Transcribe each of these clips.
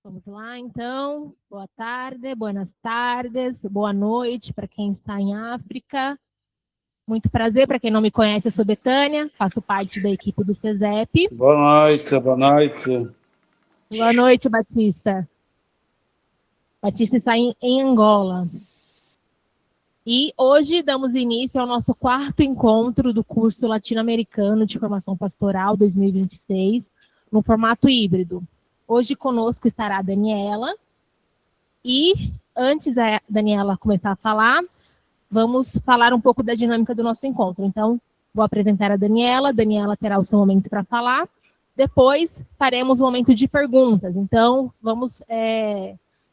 Vamos lá, então. Boa tarde, buenas tardes, boa noite para quem está em África. Muito prazer, para quem não me conhece, eu sou Betânia, faço parte da equipe do CESEP. Boa noite, boa noite. Boa noite, Batista. Batista está em Angola. E hoje damos início ao nosso quarto encontro do curso latino-americano de formação pastoral 2026, no formato híbrido. Hoje conosco estará a Daniela. E antes da Daniela começar a falar, vamos falar um pouco da dinâmica do nosso encontro. Então, vou apresentar a Daniela terá o seu momento para falar. Depois, faremos um momento de perguntas. Então, vamos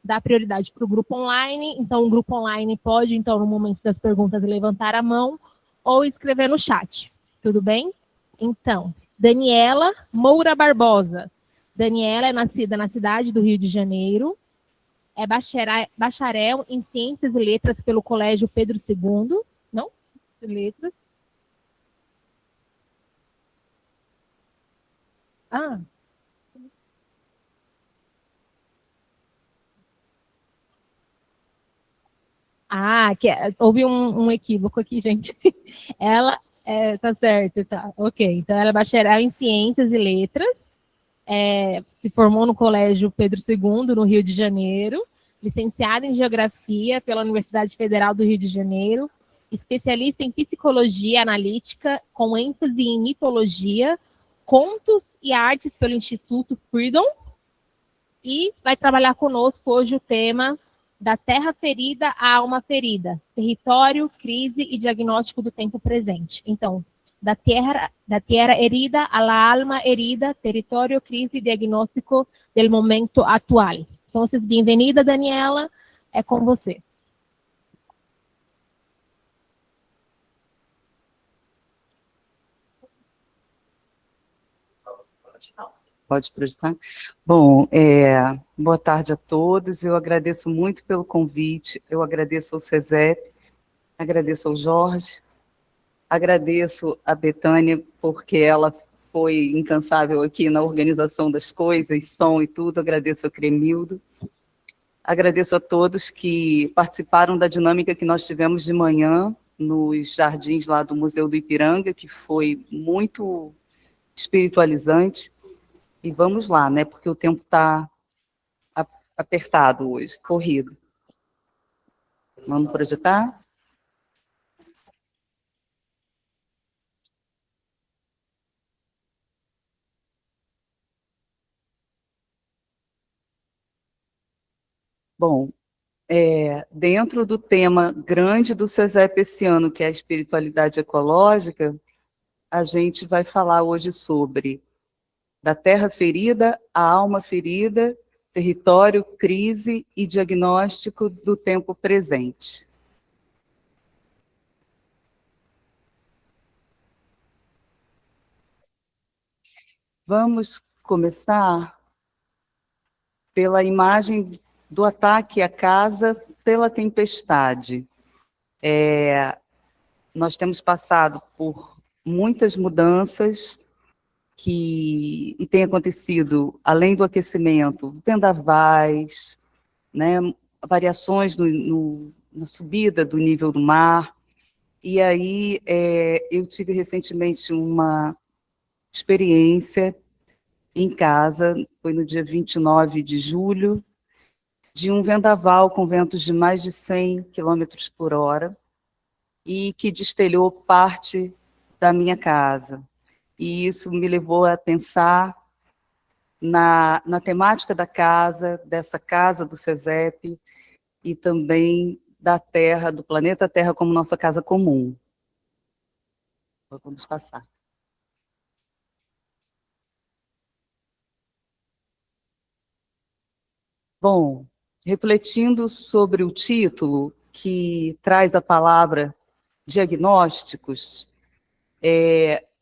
dar prioridade para o grupo online. Então, o grupo online pode, então, no momento das perguntas, levantar a mão ou escrever no chat. Tudo bem? Então, Daniela Moura Barbosa. Daniela é nascida na cidade do Rio de Janeiro. É bacharel em Ciências e Letras pelo Colégio Pedro II. Não? Letras. Ah. Houve um equívoco aqui, gente. Ela, tá certo, tá. Ok, então ela é bacharel em Ciências e Letras, se formou no Colégio Pedro II, no Rio de Janeiro, licenciada em Geografia pela Universidade Federal do Rio de Janeiro, especialista em Psicologia Analítica, com ênfase em Mitologia, Contos e Artes pelo Instituto Freedom, e vai trabalhar conosco hoje o tema da terra ferida à alma ferida, território, crise e diagnóstico do tempo presente. Então, da tierra herida a la alma herida, território, crise e diagnóstico del momento atual. Então, bem-vinda, Daniela, é com você. Pode projetar? Bom, boa tarde a todos, eu agradeço muito pelo convite, eu agradeço ao CESEP, agradeço ao Jorge, agradeço a Betânia, porque ela foi incansável aqui na organização das coisas, som e tudo, agradeço ao Cremildo, agradeço a todos que participaram da dinâmica que nós tivemos de manhã, nos jardins lá do Museu do Ipiranga, que foi muito espiritualizante. E vamos lá, né? Porque o tempo está apertado hoje, corrido. Vamos projetar? Bom, dentro do tema grande do CESEP esse ano, que é a espiritualidade ecológica, a gente vai falar hoje sobre da terra ferida à alma ferida, território, crise e diagnóstico do tempo presente. Vamos começar pela imagem do ataque à casa pela tempestade. Nós temos passado por muitas mudanças e tem acontecido, além do aquecimento, vendavais, né, variações na subida do nível do mar. E aí eu tive recentemente uma experiência em casa, foi no dia 29 de julho, de um vendaval com ventos de mais de 100 quilômetros por hora, e que destelhou parte da minha casa. E isso me levou a pensar na temática da casa, dessa casa do CESEP, e também da Terra, do planeta Terra como nossa casa comum. Vamos passar. Bom, refletindo sobre o título, que traz a palavra diagnósticos,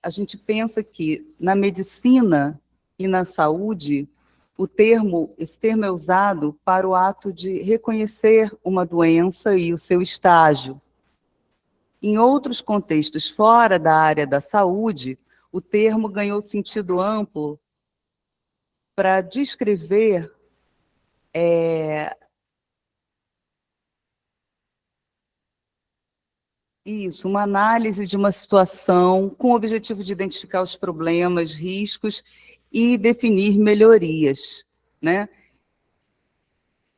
a gente pensa que na medicina e na saúde, esse termo é usado para o ato de reconhecer uma doença e o seu estágio. Em outros contextos fora da área da saúde, o termo ganhou sentido amplo para descrever Isso, uma análise de uma situação com o objetivo de identificar os problemas, riscos e definir melhorias, né?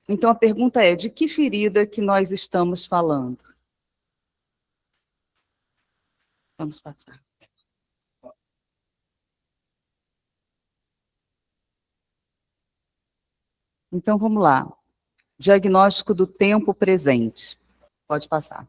Então, a pergunta é, de que ferida que nós estamos falando? Vamos passar. Então, vamos lá. Diagnóstico do tempo presente. Pode passar.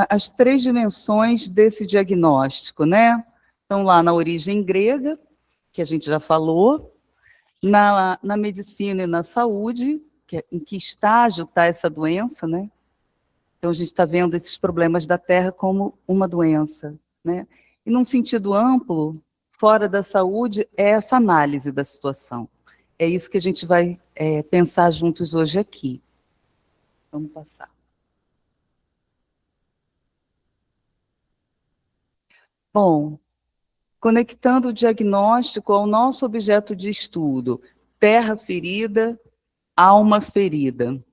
As três dimensões desse diagnóstico, né? Estão lá na origem grega, que a gente já falou, na medicina e na saúde, em que estágio está essa doença, né? Então, a gente está vendo esses problemas da Terra como uma doença, né? E, num sentido amplo, fora da saúde, é essa análise da situação. É isso que a gente vai pensar juntos hoje aqui. Vamos passar. Bom, conectando o diagnóstico ao nosso objeto de estudo, terra ferida, alma ferida.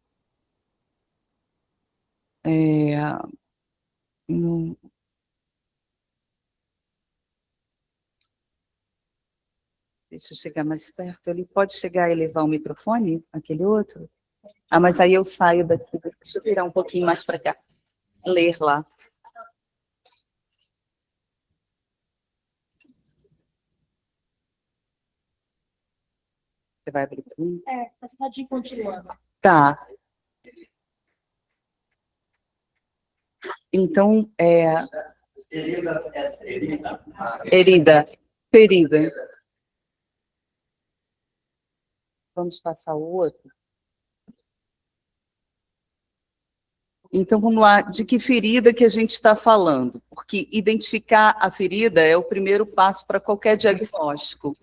Deixa eu chegar mais perto. Ele pode chegar e levar o microfone, aquele outro? Ah, mas aí eu saio daqui. Deixa eu virar um pouquinho mais para cá. Ler lá. Você vai abrir para mim? Você pode ir continuando. Tá. Então, herida. Ferida. Vamos passar o outro. Então, vamos lá. De que ferida que a gente está falando? Porque identificar a ferida é o primeiro passo para qualquer diagnóstico.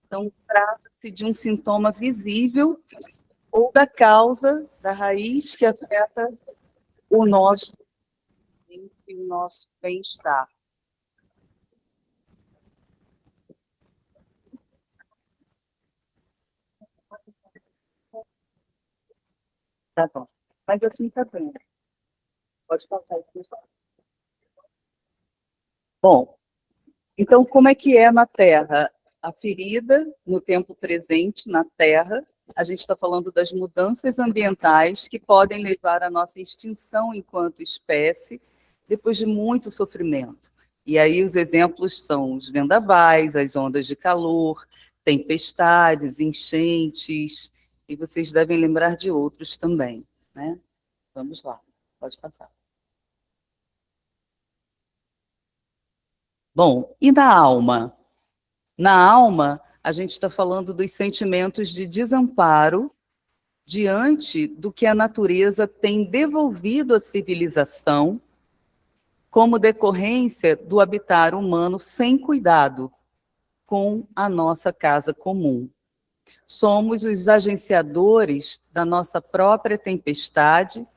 Então, trata-se de um sintoma visível ou da causa, da raiz que afeta o nosso bem-estar. Tá bom. Mas assim tá bem. Pode passar aqui. Bom, então como é que é na Terra? A ferida, no tempo presente, na Terra, a gente está falando das mudanças ambientais que podem levar à nossa extinção enquanto espécie, depois de muito sofrimento. E aí os exemplos são os vendavais, as ondas de calor, tempestades, enchentes, e vocês devem lembrar de outros também, né? Vamos lá, pode passar. Bom, e na alma? Na alma, a gente está falando dos sentimentos de desamparo diante do que a natureza tem devolvido à civilização como decorrência do habitar humano sem cuidado com a nossa casa comum. Somos os agenciadores da nossa própria tempestade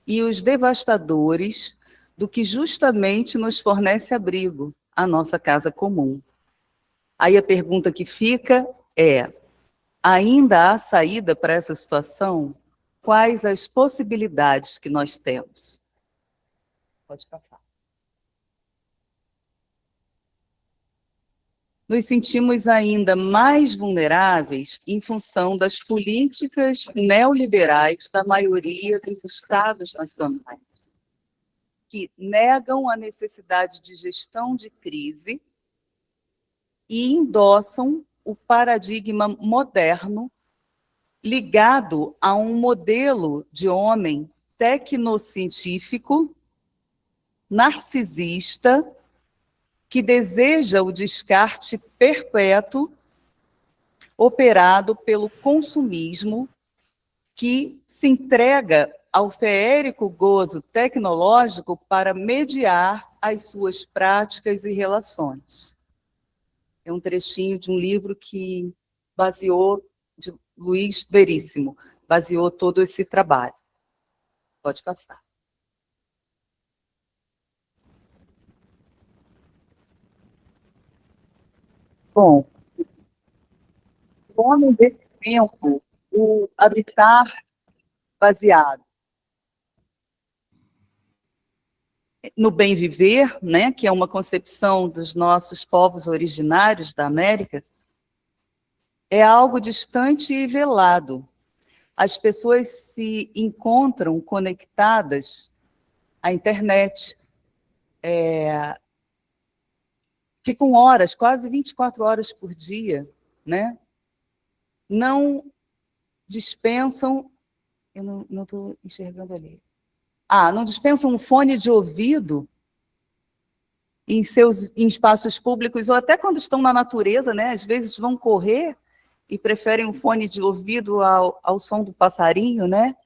e os devastadores do que justamente nos fornece abrigo, a nossa casa comum. Aí a pergunta que fica é: ainda há saída para essa situação? Quais as possibilidades que nós temos? Pode passar. Nos sentimos ainda mais vulneráveis em função das políticas neoliberais da maioria dos estados nacionais, que negam a necessidade de gestão de crise e endossam o paradigma moderno ligado a um modelo de homem tecnocientífico, narcisista, que deseja o descarte perpétuo operado pelo consumismo, que se entrega ao feérico gozo tecnológico para mediar as suas práticas e relações. É um trechinho de um livro que baseou, de Luiz Veríssimo, baseou todo esse trabalho. Pode passar. Bom, o homem desse tempo, o habitar baseado no bem viver, né, que é uma concepção dos nossos povos originários da América, é algo distante e velado. As pessoas se encontram conectadas à internet, ficam horas, quase 24 horas por dia, né? Não dispensam, eu não estou enxergando ali. Não dispensam um fone de ouvido em espaços públicos, ou até quando estão na natureza, né? Às vezes vão correr e preferem um fone de ouvido ao som do passarinho, né?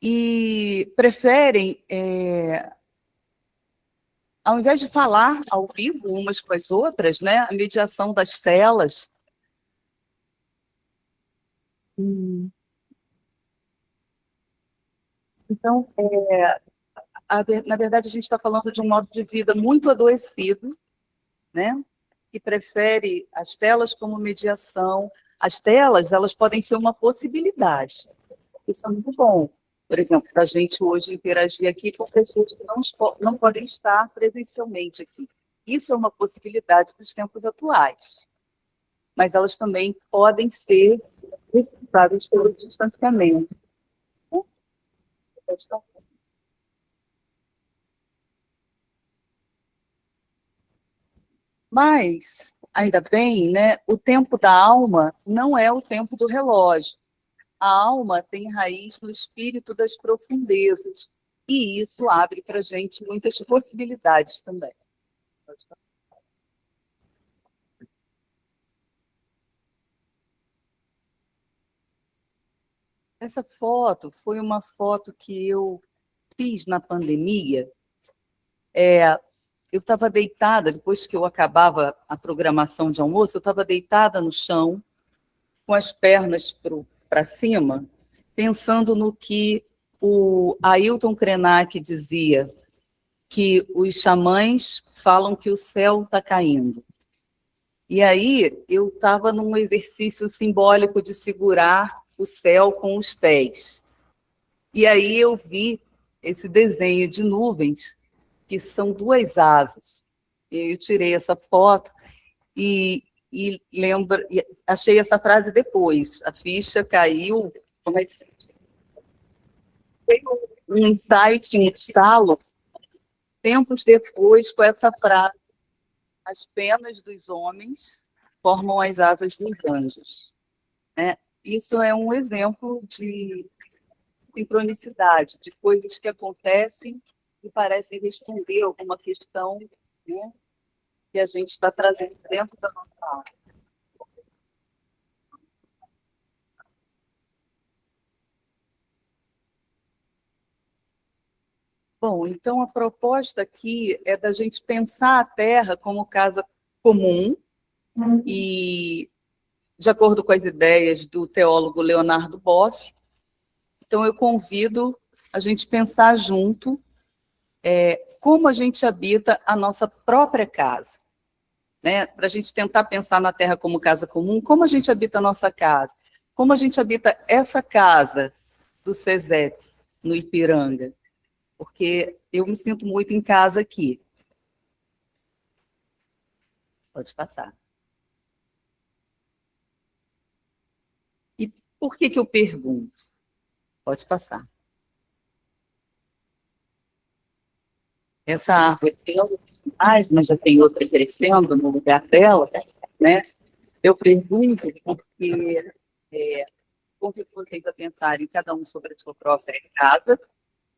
E preferem, ao invés de falar ao vivo umas com as outras, né? A mediação das telas. Então, na verdade, a gente está falando de um modo de vida muito adoecido, né? Que prefere as telas como mediação. As telas, elas podem ser uma possibilidade. Isso é muito bom. Por exemplo, para a gente hoje interagir aqui com pessoas que não podem estar presencialmente aqui. Isso é uma possibilidade dos tempos atuais. Mas elas também podem ser responsáveis pelo distanciamento. Mas, ainda bem, né, o tempo da alma não é o tempo do relógio. A alma tem raiz no espírito das profundezas, e isso abre para a gente muitas possibilidades também. Essa foto foi uma foto que eu fiz na pandemia. Eu estava deitada, depois que eu acabava a programação de almoço, eu estava deitada no chão, com as pernas para cima, pensando no que o Ailton Krenak dizia, que os xamãs falam que o céu está caindo. E aí eu estava num exercício simbólico de segurar o céu com os pés. E aí eu vi esse desenho de nuvens, que são duas asas. Eu tirei essa foto e achei essa frase depois. A ficha caiu, como é que se diz? Um insight, um estalo, tempos depois, com essa frase: as penas dos homens formam as asas dos anjos. Isso é um exemplo de sincronicidade, de coisas que acontecem e parecem responder alguma questão, né, que a gente está trazendo dentro da nossa alma. Bom, então a proposta aqui é da gente pensar a Terra como casa comum, e de acordo com as ideias do teólogo Leonardo Boff, então eu convido a gente pensar junto como a gente habita a nossa própria casa, né? Para a gente tentar pensar na Terra como casa comum, como a gente habita a nossa casa, como a gente habita essa casa do SESEP, no Ipiranga, porque eu me sinto muito em casa aqui. Pode passar. E por que eu pergunto? Pode passar. Essa árvore tem mais, mas já tem outra crescendo no lugar dela, né? Eu pergunto porque convido vocês a pensarem cada um sobre a sua própria casa,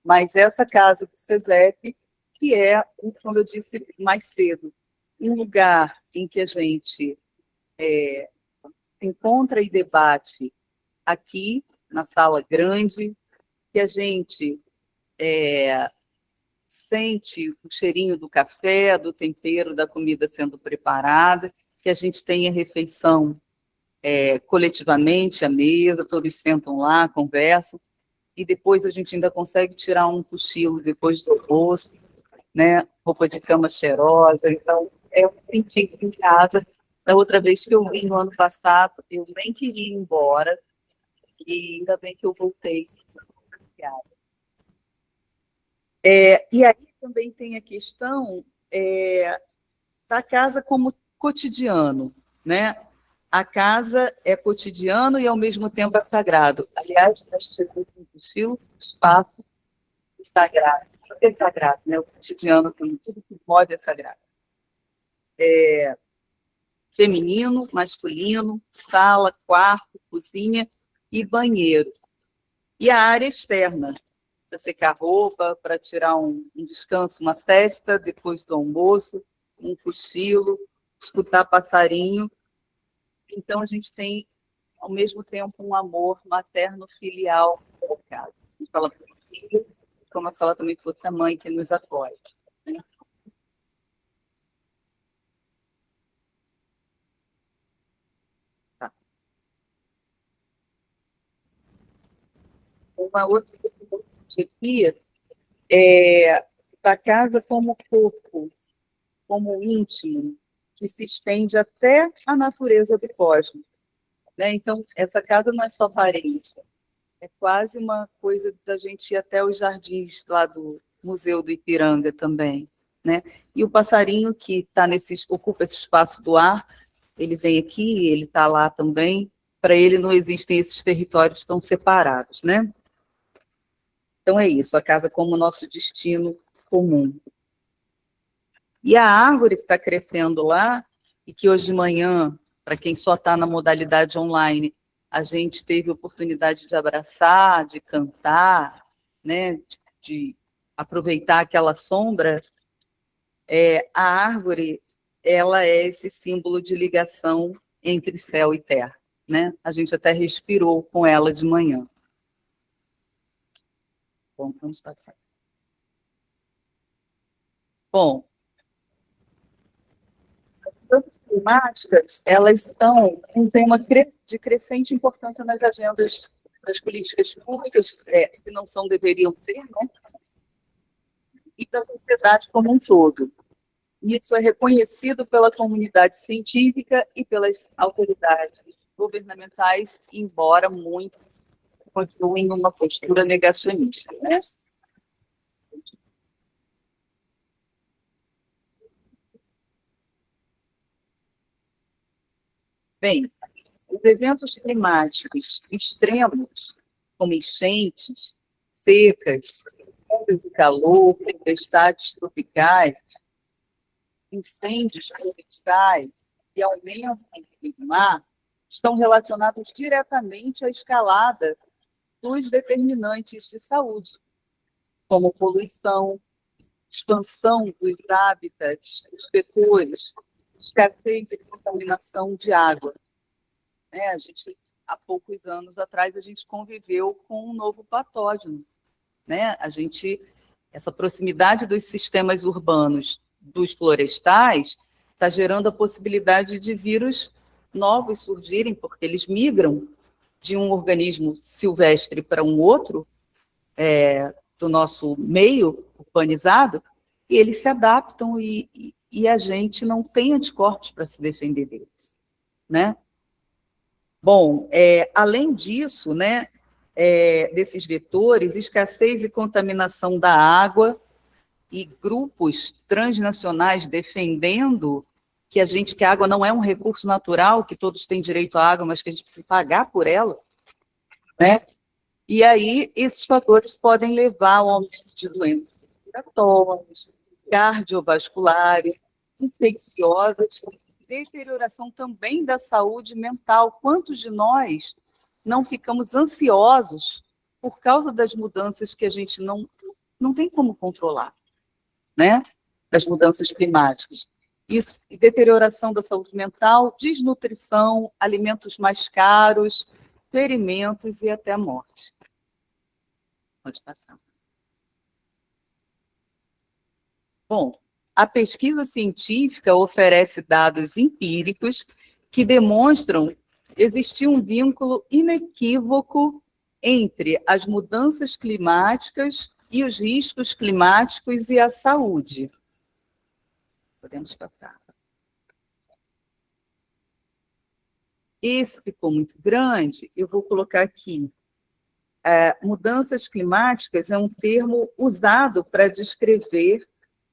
mas essa casa do SESEP, que é, como eu disse mais cedo, um lugar em que a gente encontra e debate aqui, na sala grande, que a gente sente o cheirinho do café, do tempero, da comida sendo preparada, que a gente tenha refeição coletivamente à mesa, todos sentam lá, conversam, e depois a gente ainda consegue tirar um cochilo depois do almoço, né? Roupa de cama cheirosa. Então, eu senti aqui em casa. Da outra vez que eu vim no ano passado, eu nem queria ir embora, e ainda bem que eu voltei. E aí também tem a questão da casa como cotidiano, né? A casa é cotidiano e, ao mesmo tempo, é sagrado. Aliás, nós tivemos um estilo, espaço sagrado. O que é sagrado, né? O cotidiano, tudo que move é sagrado. Feminino, masculino, sala, quarto, cozinha e banheiro. E a área externa, para secar roupa, para tirar um descanso, uma cesta, depois do almoço, um cochilo, escutar passarinho. Então, a gente tem, ao mesmo tempo, um amor materno-filial pela casa. A gente fala para o filho, como se ela também fosse a mãe que nos acolhe. Tá. Uma outra filosofia é da casa como corpo, como íntimo, que se estende até a natureza do cosmos. Né? Então, essa casa não é só parede, é quase uma coisa da gente ir até os jardins lá do Museu do Ipiranga também. Né? E o passarinho que ocupa esse espaço do ar, ele vem aqui, ele está lá também. Para ele não existem esses territórios tão separados. Né? Então é isso, a casa como nosso destino comum. E a árvore que está crescendo lá, e que hoje de manhã, para quem só está na modalidade online, a gente teve oportunidade de abraçar, de cantar, né, de aproveitar aquela sombra, a árvore, ela é esse símbolo de ligação entre céu e terra. Né? A gente até respirou com ela de manhã. Bom, vamos para cá. Bom, climáticas, elas têm uma de crescente importância nas agendas das políticas públicas, que não são, deveriam ser, né? E da sociedade como um todo. Isso é reconhecido pela comunidade científica e pelas autoridades governamentais, embora muito continuem numa postura negacionista. Né? Bem, os eventos climáticos extremos, como enchentes, secas, ondas de calor, tempestades tropicais, incêndios florestais e aumento do mar, estão relacionados diretamente à escalada dos determinantes de saúde, como poluição, expansão dos hábitats dos vetores, escassez e contaminação de água. Né? Há poucos anos atrás, a gente conviveu com um novo patógeno. Né? Essa proximidade dos sistemas urbanos dos florestais está gerando a possibilidade de vírus novos surgirem, porque eles migram de um organismo silvestre para um outro, do nosso meio urbanizado, e eles se adaptam e a gente não tem anticorpos para se defender deles. Né? Bom, além disso, né, desses vetores, escassez e contaminação da água e grupos transnacionais defendendo que a água não é um recurso natural, que todos têm direito à água, mas que a gente precisa pagar por ela. Né? E aí, esses fatores podem levar ao aumento de doenças respiratórias, cardiovasculares, infecciosas, deterioração também da saúde mental. Quantos de nós não ficamos ansiosos por causa das mudanças que a gente não tem como controlar, né? Das mudanças climáticas? Isso, e deterioração da saúde mental, desnutrição, alimentos mais caros, ferimentos e até a morte. Pode passar. Bom, a pesquisa científica oferece dados empíricos que demonstram existir um vínculo inequívoco entre as mudanças climáticas e os riscos climáticos e a saúde. Podemos passar. esse ficou muito grande, eu vou colocar aqui. Mudanças climáticas é um termo usado para descrever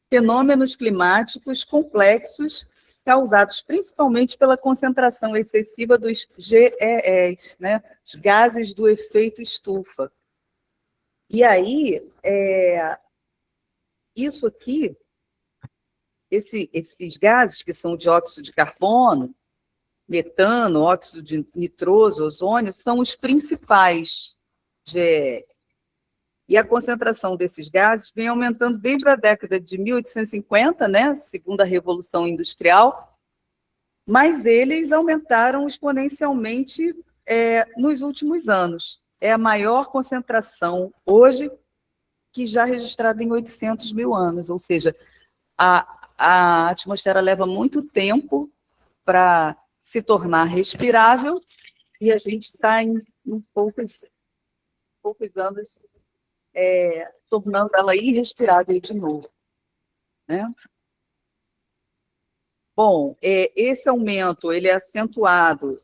fenômenos climáticos complexos causados principalmente pela concentração excessiva dos GEs, né, os gases do efeito estufa. E aí, isso aqui, esses gases, que são o dióxido de carbono, metano, óxido de nitroso, ozônio, são os principais GEs. E a concentração desses gases vem aumentando desde a década de 1850, né, segundo a Revolução Industrial, mas eles aumentaram exponencialmente nos últimos anos. É a maior concentração hoje que já registrada em 800 mil anos, ou seja, a atmosfera leva muito tempo para se tornar respirável e a gente está em poucos anos tornando ela irrespirável de novo, né? Bom, esse aumento ele é acentuado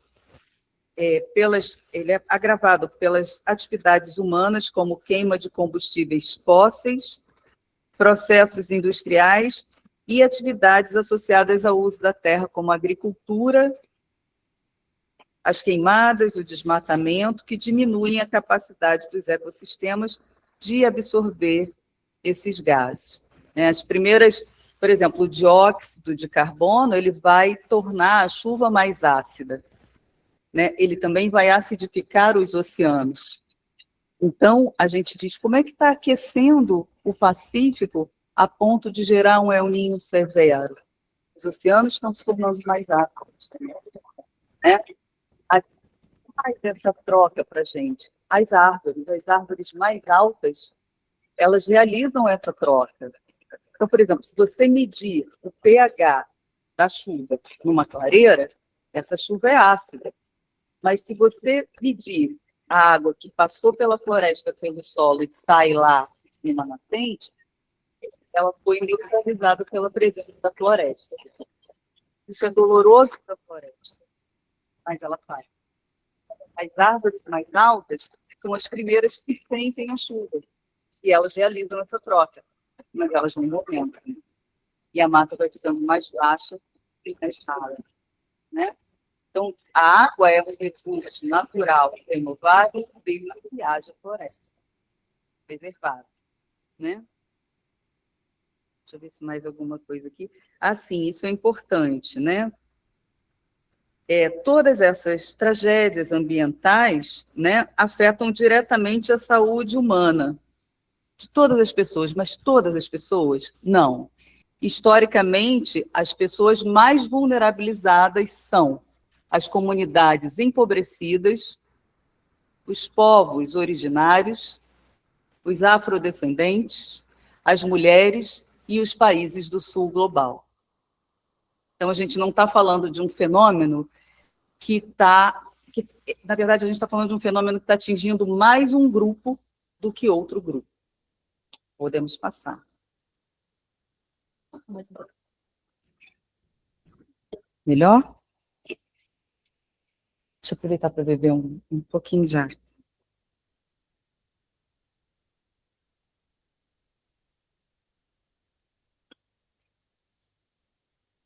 ele é agravado pelas atividades humanas, como queima de combustíveis fósseis, processos industriais e atividades associadas ao uso da terra, como a agricultura, as queimadas, o desmatamento, que diminuem a capacidade dos ecossistemas de absorver esses gases. As primeiras, por exemplo, o dióxido de carbono, ele vai tornar a chuva mais ácida, né? Ele também vai acidificar os oceanos. Então, a gente diz, como é que está aquecendo o Pacífico a ponto de gerar um El Niño severo? Os oceanos estão se tornando mais ácidos, né? Faz essa troca para a gente. As árvores mais altas, elas realizam essa troca. Então, por exemplo, se você medir o pH da chuva numa clareira, essa chuva é ácida. Mas se você medir a água que passou pela floresta, pelo solo e sai lá numa nascente, ela foi neutralizada pela presença da floresta. Isso é doloroso para a floresta, mas ela faz. As árvores mais altas são as primeiras que sentem a chuva, e elas realizam essa troca, mas elas vão morrendo. E a mata vai ficando mais baixa e mais rara, né? Então, a água é um recurso natural e renovável desde que haja floresta preservada, né? Deixa eu ver se mais alguma coisa aqui. Sim, isso é importante, né? Todas essas tragédias ambientais, né, afetam diretamente a saúde humana de todas as pessoas, mas todas as pessoas? Não. Historicamente, as pessoas mais vulnerabilizadas são as comunidades empobrecidas, os povos originários, os afrodescendentes, as mulheres e os países do sul global. Então, a gente não está falando de um fenômeno na verdade, a gente está falando de um fenômeno que está atingindo mais um grupo do que outro grupo. Podemos passar. Melhor? Deixa eu aproveitar para beber um pouquinho já.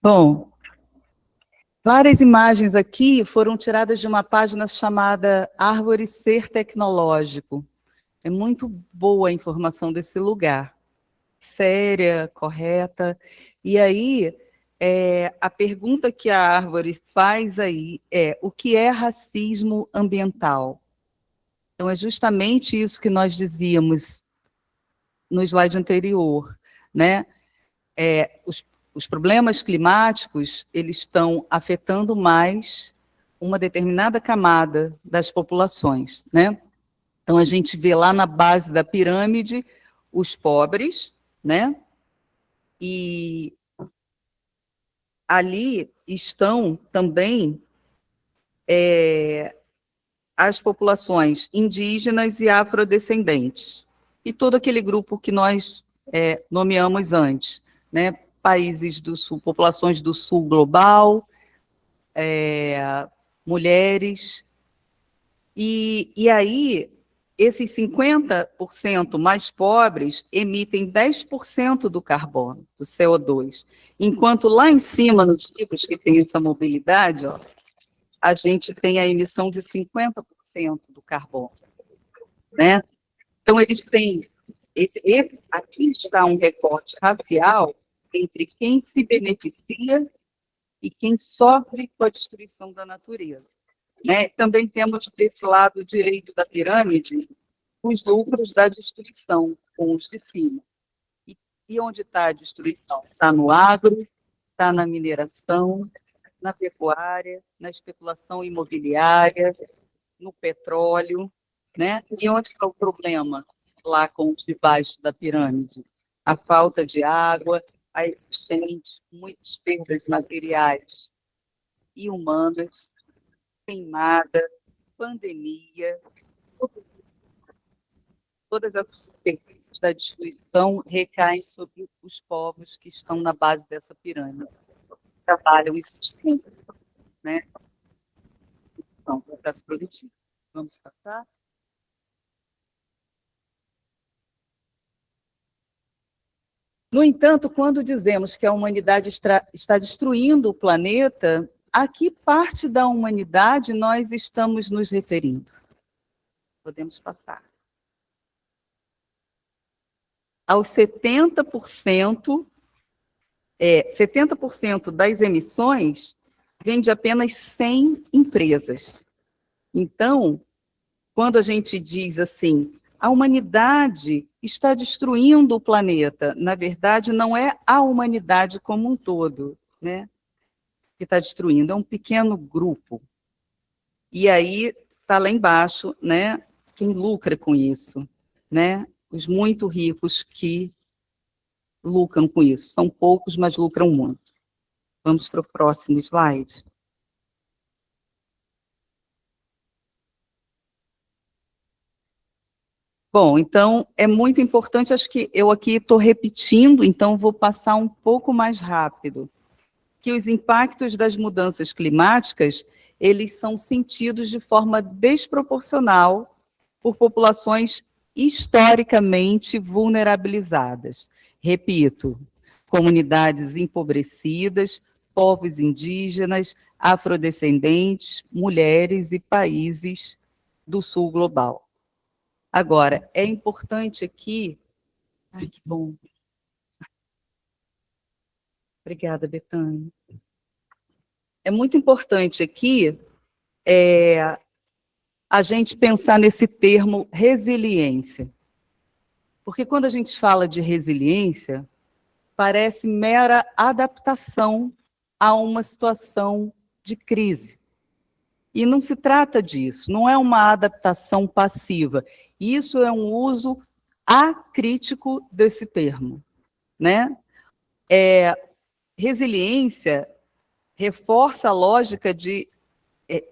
Bom, várias imagens aqui foram tiradas de uma página chamada Árvore Ser Tecnológico. É muito boa a informação desse lugar. Séria, correta. E aí, a pergunta que a Árvore faz aí é: o que é racismo ambiental? Então, é justamente isso que nós dizíamos no slide anterior, né? Os problemas climáticos, eles estão afetando mais uma determinada camada das populações, né? Então, a gente vê lá na base da pirâmide os pobres, né? E ali estão também as populações indígenas e afrodescendentes, e todo aquele grupo que nós nomeamos antes, né? Países do sul, populações do sul global, mulheres, e aí esses 50% mais pobres emitem 10% do carbono, do CO2, enquanto lá em cima, nos tipos que tem essa mobilidade, ó, a gente tem a emissão de 50% do carbono, né? Então, eles têm, aqui está um recorte racial entre quem se beneficia e quem sofre com a destruição da natureza, né? Também temos, desse lado direito da pirâmide, os lucros da destruição, com os de cima. E onde está a destruição? Está no agro, está na mineração, na pecuária, na especulação imobiliária, no petróleo, né? E onde está o problema? Lá com os de baixo da pirâmide. A falta de água, as enchentes, muitas perdas materiais e humanas, queimada, pandemia, todas as superfícies da destruição recaem sobre os povos que estão na base dessa pirâmide. Trabalham e sustentam, né? Então, processo produtivo. Vamos passar? No entanto, quando dizemos que a humanidade está destruindo o planeta, a que parte da humanidade nós estamos nos referindo? Podemos passar. Aos 70%, 70% das emissões vem de apenas 100 empresas. Então, quando a gente diz assim, a humanidade está destruindo o planeta, na verdade, não é a humanidade como um todo, né, que está destruindo, é um pequeno grupo. E aí está lá embaixo, né, quem lucra com isso, né, os muito ricos que lucram com isso. São poucos, mas lucram muito. Vamos para o próximo slide. Bom, então, é muito importante, acho que eu aqui estou repetindo, então vou passar um pouco mais rápido, que os impactos das mudanças climáticas, eles são sentidos de forma desproporcional por populações historicamente vulnerabilizadas. Repito, comunidades empobrecidas, povos indígenas, afrodescendentes, mulheres e países do sul global. Agora, é importante aqui... Ai, que bom. Obrigada, Betânia. É muito importante aqui a gente pensar nesse termo resiliência. Porque quando a gente fala de resiliência, parece mera adaptação a uma situação de crise. E não se trata disso, não é uma adaptação passiva. Isso é um uso acrítico desse termo, né? Resiliência reforça a lógica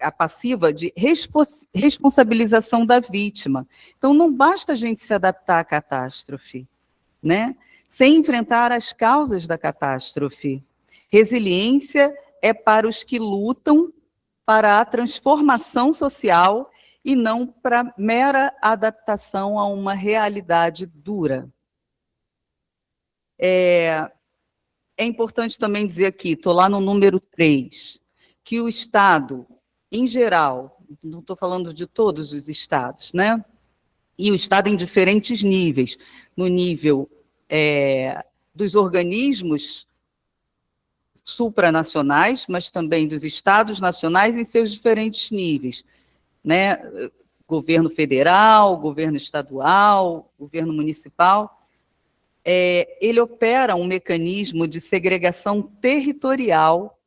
a passiva de responsabilização da vítima. Então, não basta a gente se adaptar à catástrofe, né, sem enfrentar as causas da catástrofe. Resiliência é para os que lutam para a transformação social e não para mera adaptação a uma realidade dura. É importante também dizer aqui, estou lá no número 3, que o Estado, em geral, não estou falando de todos os estados, né? E o Estado em diferentes níveis, no nível dos organismos supranacionais, mas também dos estados nacionais em seus diferentes níveis, né? Governo federal, governo estadual, governo municipal, ele opera um mecanismo de segregação territorial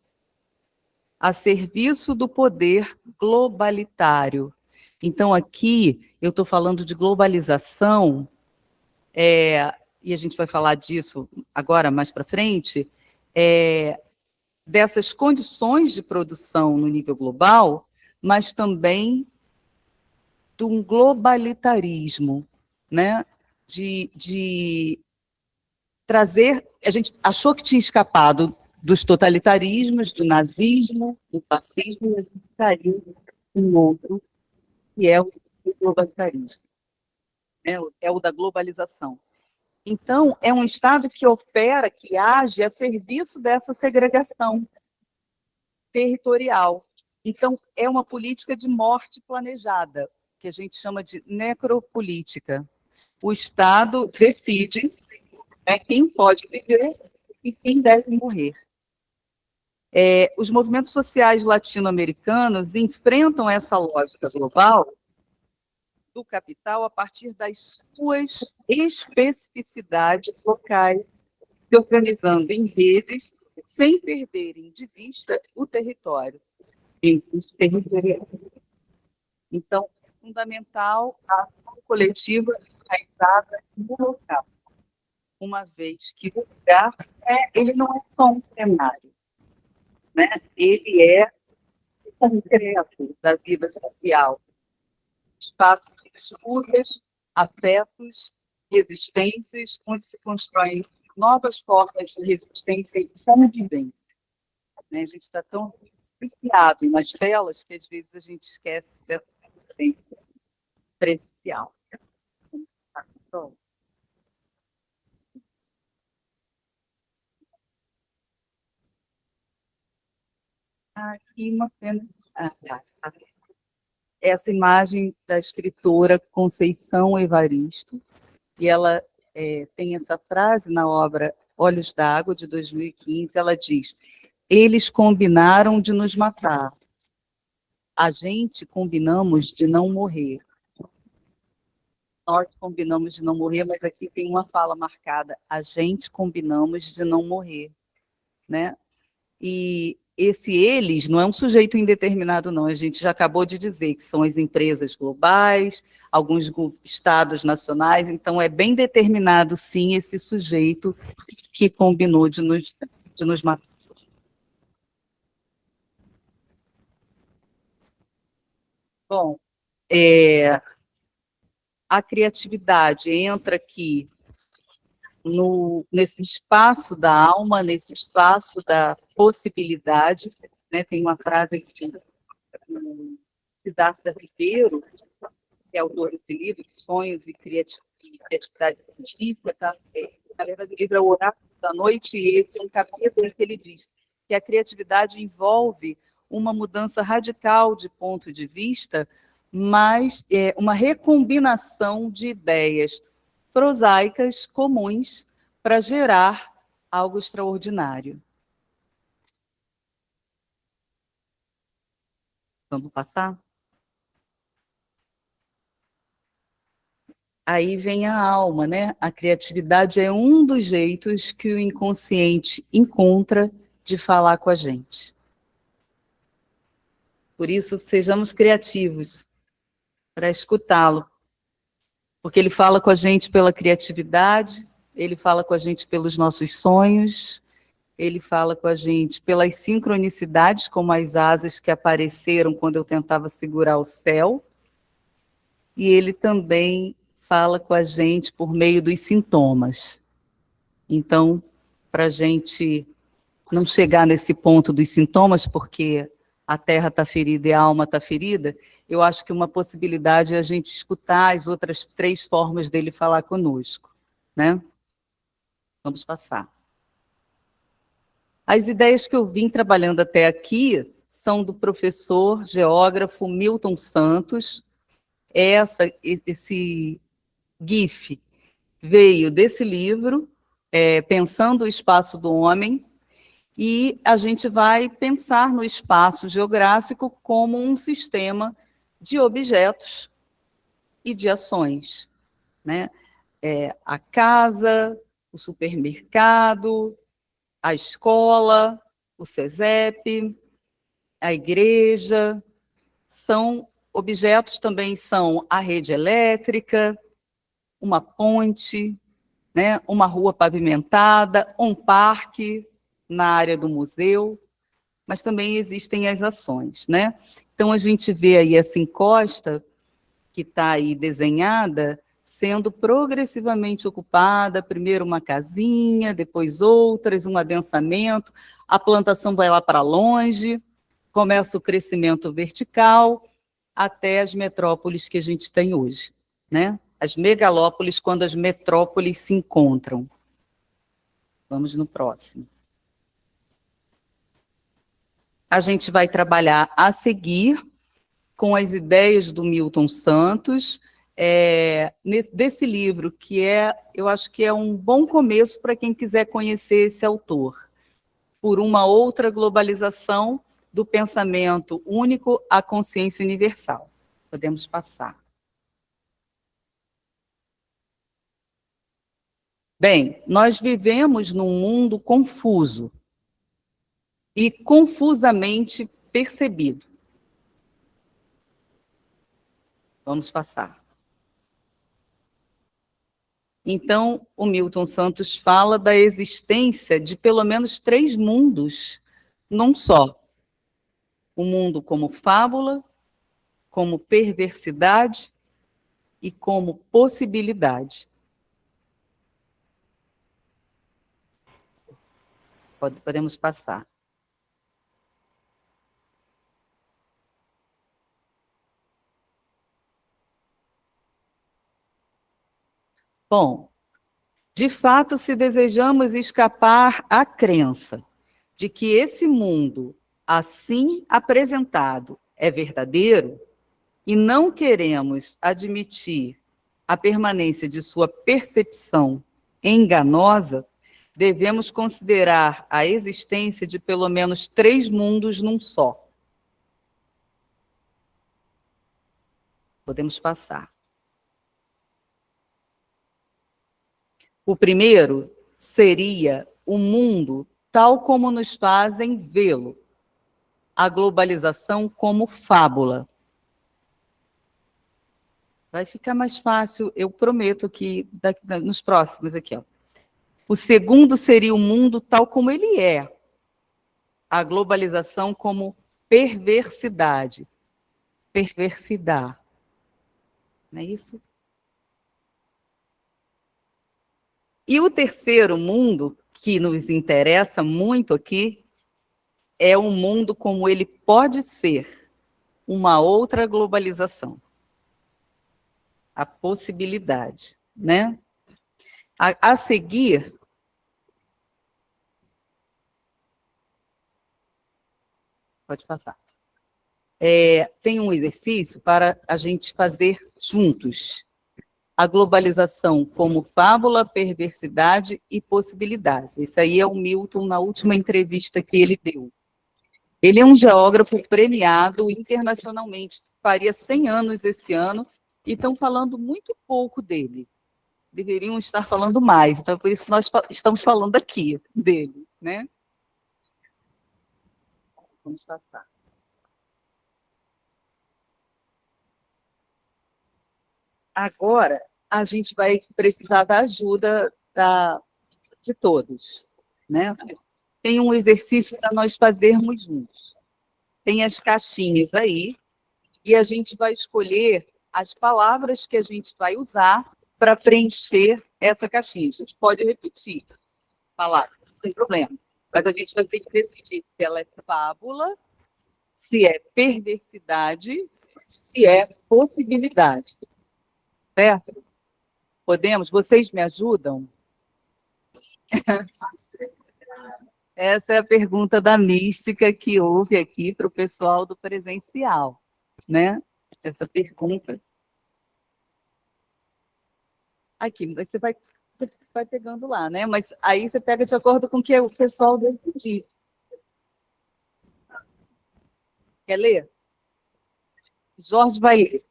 a serviço do poder globalitário. Então, aqui, eu estou falando de globalização, e a gente vai falar disso agora, mais para frente, dessas condições de produção no nível global, mas também de um globalitarismo, né? De trazer... A gente achou que tinha escapado dos totalitarismos, do nazismo, do fascismo, e a gente saiu um outro, que é o globalitarismo, é o da globalização. Então, é um Estado que opera, que age a serviço dessa segregação territorial. Então, é uma política de morte planejada, que a gente chama de necropolítica. O Estado decide quem pode viver e quem deve morrer. Os movimentos sociais latino-americanos enfrentam essa lógica global do capital a partir das suas especificidades locais, se organizando em redes, sem perderem de vista o território. Então, é fundamental a ação coletiva enraizada no local, uma vez que o lugar ele não é só um cenário, né? Ele é concreto da vida social, espaço de disputas, afetos, resistências, onde se constroem novas formas de resistência e convivência. A gente está tão viciado nas telas que às vezes a gente esquece dessa resistência presencial. Aqui uma pena. Essa imagem da escritora Conceição Evaristo, e ela tem essa frase na obra Olhos d'Água, de 2015, ela diz: eles combinaram de nos matar, a gente combinamos de não morrer. Nós combinamos de não morrer, mas aqui tem uma fala marcada: a gente combinamos de não morrer, né? E esse eles não é um sujeito indeterminado, não. A gente já acabou de dizer que são as empresas globais, alguns estados nacionais, então é bem determinado, sim, esse sujeito que combinou de nos matar. Bom, a criatividade entra aqui nesse espaço da alma, nesse espaço da possibilidade, né? Tem uma frase aqui do Siddhartha Ribeiro, que é autor desse livro, Sonhos e Criatividade Científica, tá? Na verdade, o livro é O Oráculo da Noite, e esse é um capítulo que ele diz que a criatividade envolve uma mudança radical de ponto de vista, mas uma recombinação de ideias prosaicas comuns para gerar algo extraordinário. Vamos passar? Aí vem a alma, né? A criatividade é um dos jeitos que o inconsciente encontra de falar com a gente. Por isso, sejamos criativos para escutá-lo, porque ele fala com a gente pela criatividade, ele fala com a gente pelos nossos sonhos, ele fala com a gente pelas sincronicidades, como as asas que apareceram quando eu tentava segurar o céu, e ele também fala com a gente por meio dos sintomas. Então, para a gente não chegar nesse ponto dos sintomas, porque a terra está ferida e a alma está ferida, eu acho que uma possibilidade é a gente escutar as outras 3 formas dele falar conosco, né? Vamos passar. As ideias que eu vim trabalhando até aqui são do professor geógrafo Milton Santos. Esse GIF veio desse livro, Pensando o Espaço do Homem, e a gente vai pensar no espaço geográfico como um sistema de objetos e de ações, né? A casa, o supermercado, a escola, o SESEP, a igreja, são objetos também, são a rede elétrica, uma ponte, né? Uma rua pavimentada, um parque na área do museu, mas também existem as ações, né? Então, a gente vê aí essa encosta que está aí desenhada, sendo progressivamente ocupada, primeiro uma casinha, depois outras, um adensamento, a plantação vai lá para longe, começa o crescimento vertical, até as metrópoles que a gente tem hoje, né? As megalópolis, quando as metrópoles se encontram. Vamos no próximo. A gente vai trabalhar a seguir com as ideias do Milton Santos, desse livro, que eu acho que é um bom começo para quem quiser conhecer esse autor, Por uma Outra Globalização do Pensamento Único à Consciência Universal. Podemos passar. Bem, nós vivemos num mundo confuso e confusamente percebido. Vamos passar. Então, o Milton Santos fala da existência de pelo menos 3 mundos num só. O mundo como fábula, como perversidade e como possibilidade. Podemos passar. Bom, de fato, se desejamos escapar à crença de que esse mundo, assim apresentado, é verdadeiro, e não queremos admitir a permanência de sua percepção enganosa, devemos considerar a existência de pelo menos 3 mundos num só. Podemos passar. O primeiro seria o mundo tal como nos fazem vê-lo, a globalização como fábula. Vai ficar mais fácil, eu prometo que nos próximos aqui, ó. O segundo seria o mundo tal como ele é, a globalização como perversidade. Perversidade. Não é isso? E o terceiro mundo, que nos interessa muito aqui, é um mundo como ele pode ser, uma outra globalização. A possibilidade, né? A seguir, pode passar. Tem um exercício para a gente fazer juntos. A globalização como fábula, perversidade e possibilidade. Isso aí é o Milton na última entrevista que ele deu. Ele é um geógrafo premiado internacionalmente, faria 100 anos esse ano, e estão falando muito pouco dele. Deveriam estar falando mais, então é por isso que nós estamos falando aqui dele, né? Vamos passar. Agora, a gente vai precisar da ajuda de todos, né? Tem um exercício para nós fazermos juntos. Tem as caixinhas aí, e a gente vai escolher as palavras que a gente vai usar para preencher essa caixinha. A gente pode repetir palavras, não tem problema. Mas a gente vai ter que decidir se ela é fábula, se é perversidade, se é possibilidade. Certo? Podemos? Vocês me ajudam? Essa é a pergunta da mística que houve aqui para o pessoal do presencial, né? Essa pergunta. Aqui, você vai pegando lá, né? Mas aí você pega de acordo com o que o pessoal decidir. Quer ler? Jorge vai ler.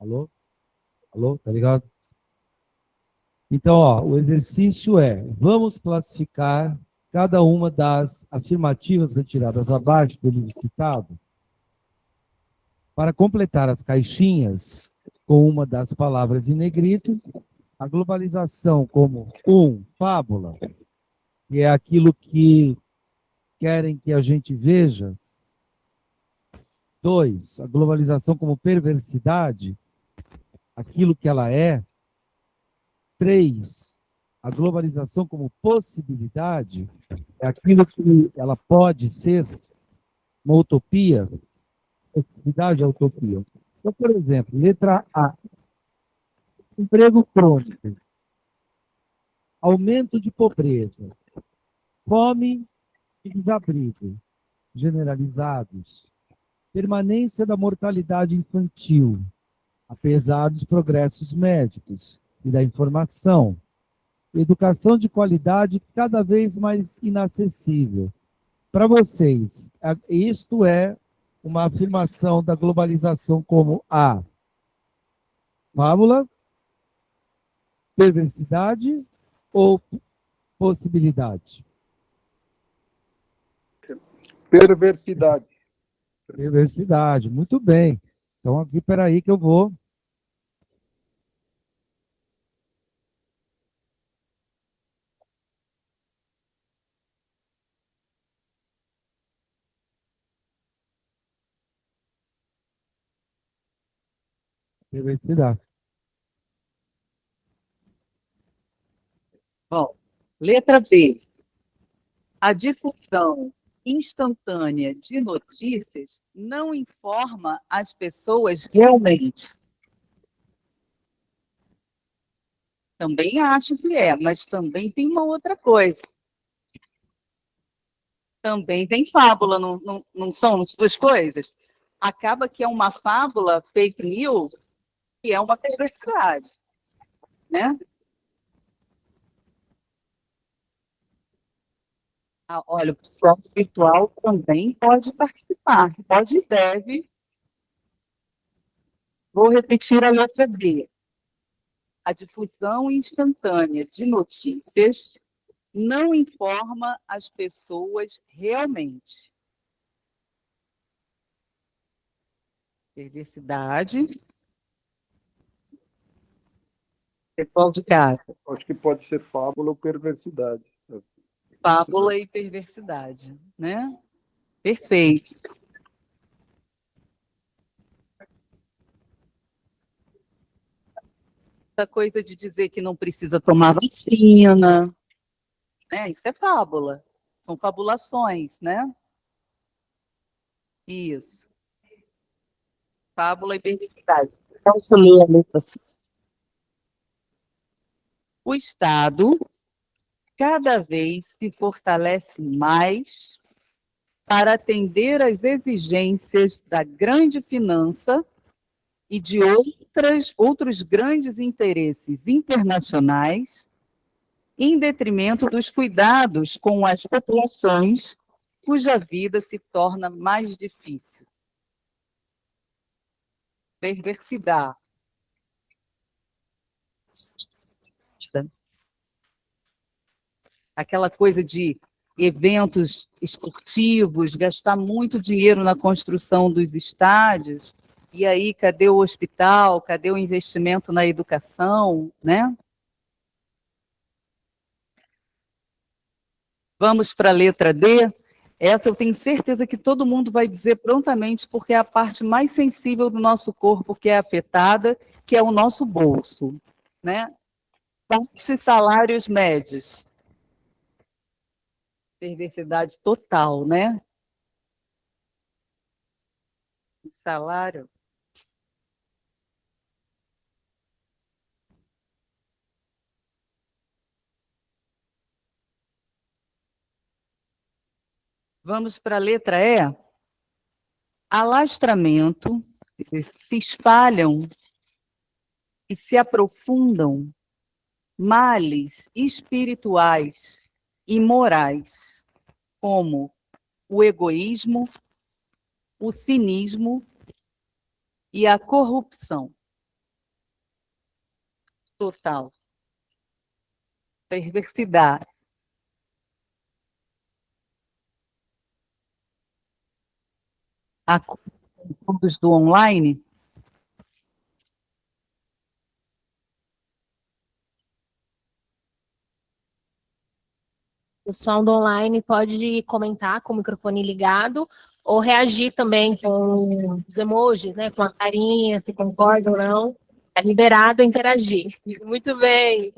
Alô? Alô? Tá ligado? Então, ó, o exercício é: vamos classificar cada uma das afirmativas retiradas abaixo do livro citado para completar as caixinhas com uma das palavras em negrito, a globalização como fábula, que é aquilo que querem que a gente veja 2, a globalização como perversidade, aquilo que ela é. 3, a globalização como possibilidade, é aquilo que ela pode ser, uma utopia. Possibilidade é utopia. Então, por exemplo, letra A, emprego crônico, aumento de pobreza, fome e desabrigo generalizados, permanência da mortalidade infantil, apesar dos progressos médicos e da informação, educação de qualidade cada vez mais inacessível. Para vocês, isto é uma afirmação da globalização como a fábula, perversidade ou possibilidade? Perversidade. Perversidade, muito bem. Então, aqui, peraí que eu vou. Perversidade. Bom, letra B. A difusão instantânea de notícias não informa as pessoas realmente. Também acho que é, mas também tem uma outra coisa. Também tem fábula, não são as duas coisas? Acaba que é uma fábula fake news e é uma perversidade, né? Olha, o pessoal virtual também pode participar, pode e deve. Vou repetir a letra B. A difusão instantânea de notícias não informa as pessoas realmente. Perversidade. Pessoal de casa. Acho que pode ser fábula ou perversidade. Fábula e perversidade, né? Perfeito. Essa coisa de dizer que não precisa tomar vacina, né? Isso é fábula. São fabulações, né? Isso. Fábula e perversidade. Posso ler a letra C? O Estado cada vez se fortalece mais para atender às exigências da grande finança e de outros grandes interesses internacionais, em detrimento dos cuidados com as populações cuja vida se torna mais difícil. Perversidade. Aquela coisa de eventos esportivos, gastar muito dinheiro na construção dos estádios, e aí cadê o hospital, cadê o investimento na educação, né? Vamos para a letra D. Essa eu tenho certeza que todo mundo vai dizer prontamente, porque é a parte mais sensível do nosso corpo que é afetada, que é o nosso bolso, né? Baixos salários médios. Perversidade total, né? O salário. Vamos para a letra E. Alastramento, se espalham e se aprofundam males espirituais e morais, como o egoísmo, o cinismo e a corrupção total. Perversidade. Acordos do online. O pessoal do online pode comentar com o microfone ligado ou reagir também com os emojis, né, com a carinha, se concorda ou não. É liberado a interagir. Muito bem.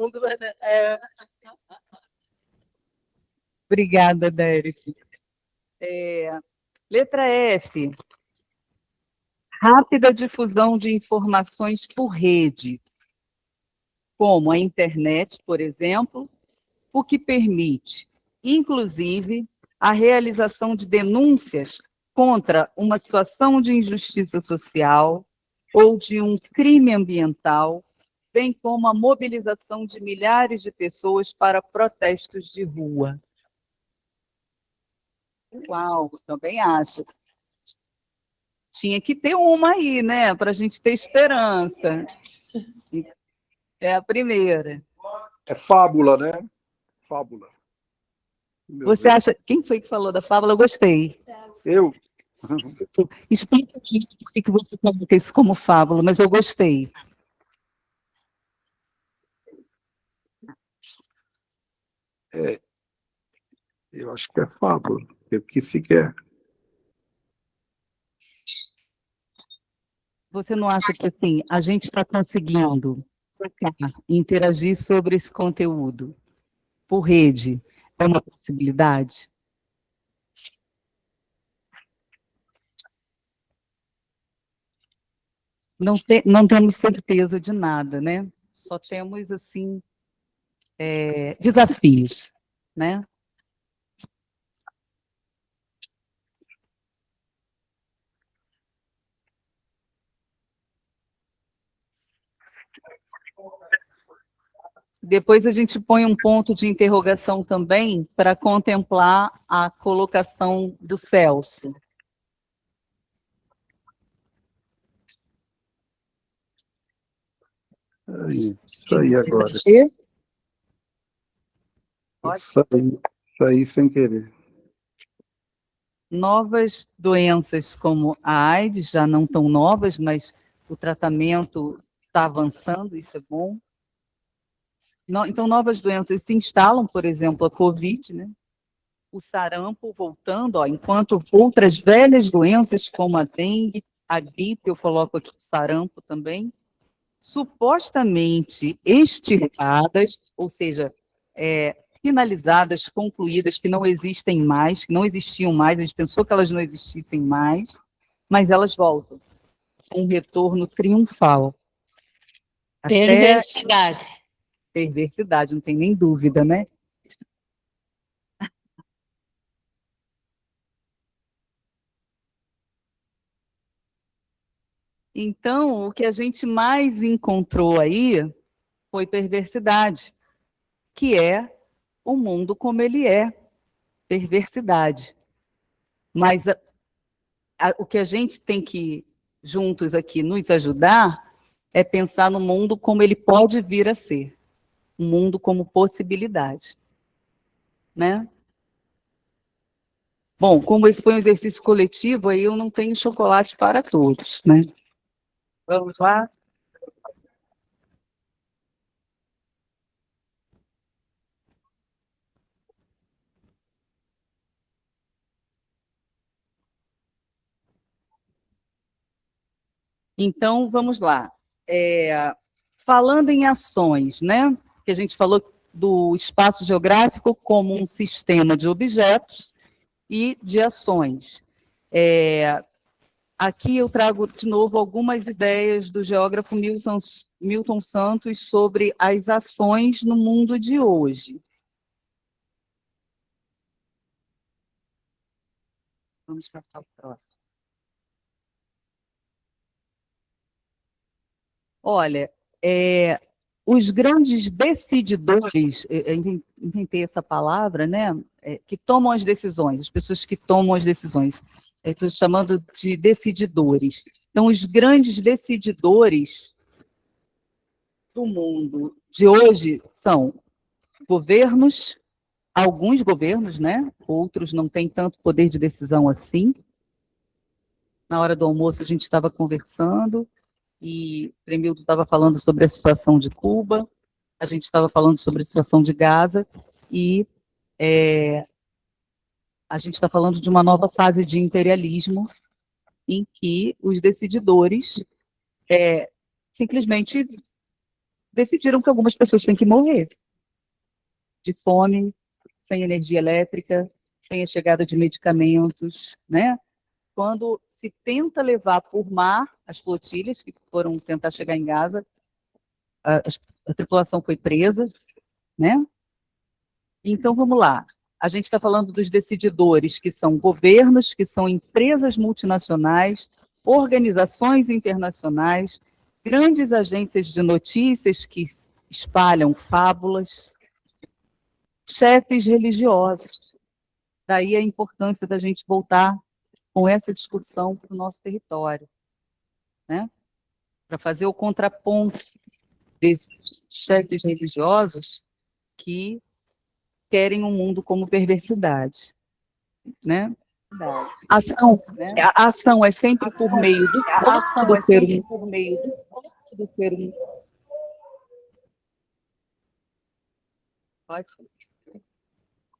Obrigada, Derek. Letra F. Rápida difusão de informações por rede, como a internet, por exemplo, o que permite, inclusive, a realização de denúncias contra uma situação de injustiça social ou de um crime ambiental, bem como a mobilização de milhares de pessoas para protestos de rua. Uau, também acho. Tinha que ter uma aí, né, para a gente ter esperança. É a primeira. É fábula, né? Fábula. Você acha... Quem foi que falou da fábula? Eu gostei. Eu? Explica aqui por que você coloca isso como fábula, mas eu gostei. Eu acho que é fábula. O que se quer? Você não acha que, assim, a gente está conseguindo interagir sobre esse conteúdo por rede? É uma possibilidade? Não temos certeza de nada, né? Só temos, assim, desafios, né? Depois a gente põe um ponto de interrogação também para contemplar a colocação do Celso. Isso aí agora. Isso aí sem querer. Novas doenças como a AIDS, já não tão novas, mas o tratamento está avançando, isso é bom. Então, novas doenças se instalam, por exemplo, a Covid, né? O sarampo voltando, ó, enquanto outras velhas doenças, como a dengue, a gripe, eu coloco aqui o sarampo também, supostamente extirpadas, ou seja, finalizadas, concluídas, que não existem mais, que não existiam mais, a gente pensou que elas não existissem mais, mas elas voltam. Um retorno triunfal. Perversidade. Perversidade, não tem nem dúvida, né? Então, o que a gente mais encontrou aí foi perversidade, que é o mundo como ele é, perversidade. Mas o que a gente tem que, juntos aqui, nos ajudar, é pensar no mundo como ele pode vir a ser, um mundo como possibilidade, né? Bom, como esse foi um exercício coletivo, aí eu não tenho chocolate para todos, né? Vamos lá? Então, vamos lá. Falando em ações, né? Que a gente falou do espaço geográfico como um sistema de objetos e de ações. Aqui eu trago de novo algumas ideias do geógrafo Milton Santos sobre as ações no mundo de hoje. Vamos passar o próximo. Olha, os grandes decididores, eu inventei essa palavra, né? Que tomam as decisões, as pessoas que tomam as decisões. Estou chamando de decididores. Então, os grandes decididores do mundo de hoje são governos, alguns governos, né? Outros não têm tanto poder de decisão assim. Na hora do almoço, a gente estava conversando, e o Tremildo estava falando sobre a situação de Cuba, a gente estava falando sobre a situação de Gaza, e a gente está falando de uma nova fase de imperialismo em que os decididores simplesmente decidiram que algumas pessoas têm que morrer de fome, sem energia elétrica, sem a chegada de medicamentos, né? Quando se tenta levar por mar as flotilhas que foram tentar chegar em Gaza, a tripulação foi presa, né? Então, vamos lá. A gente está falando dos decididores, que são governos, que são empresas multinacionais, organizações internacionais, grandes agências de notícias que espalham fábulas, chefes religiosos. Daí a importância da gente voltar com essa discussão para o nosso território, né? Para fazer o contraponto desses chefes religiosos que querem um mundo como perversidade, né? A ação é sempre por meio do corpo do ser humano.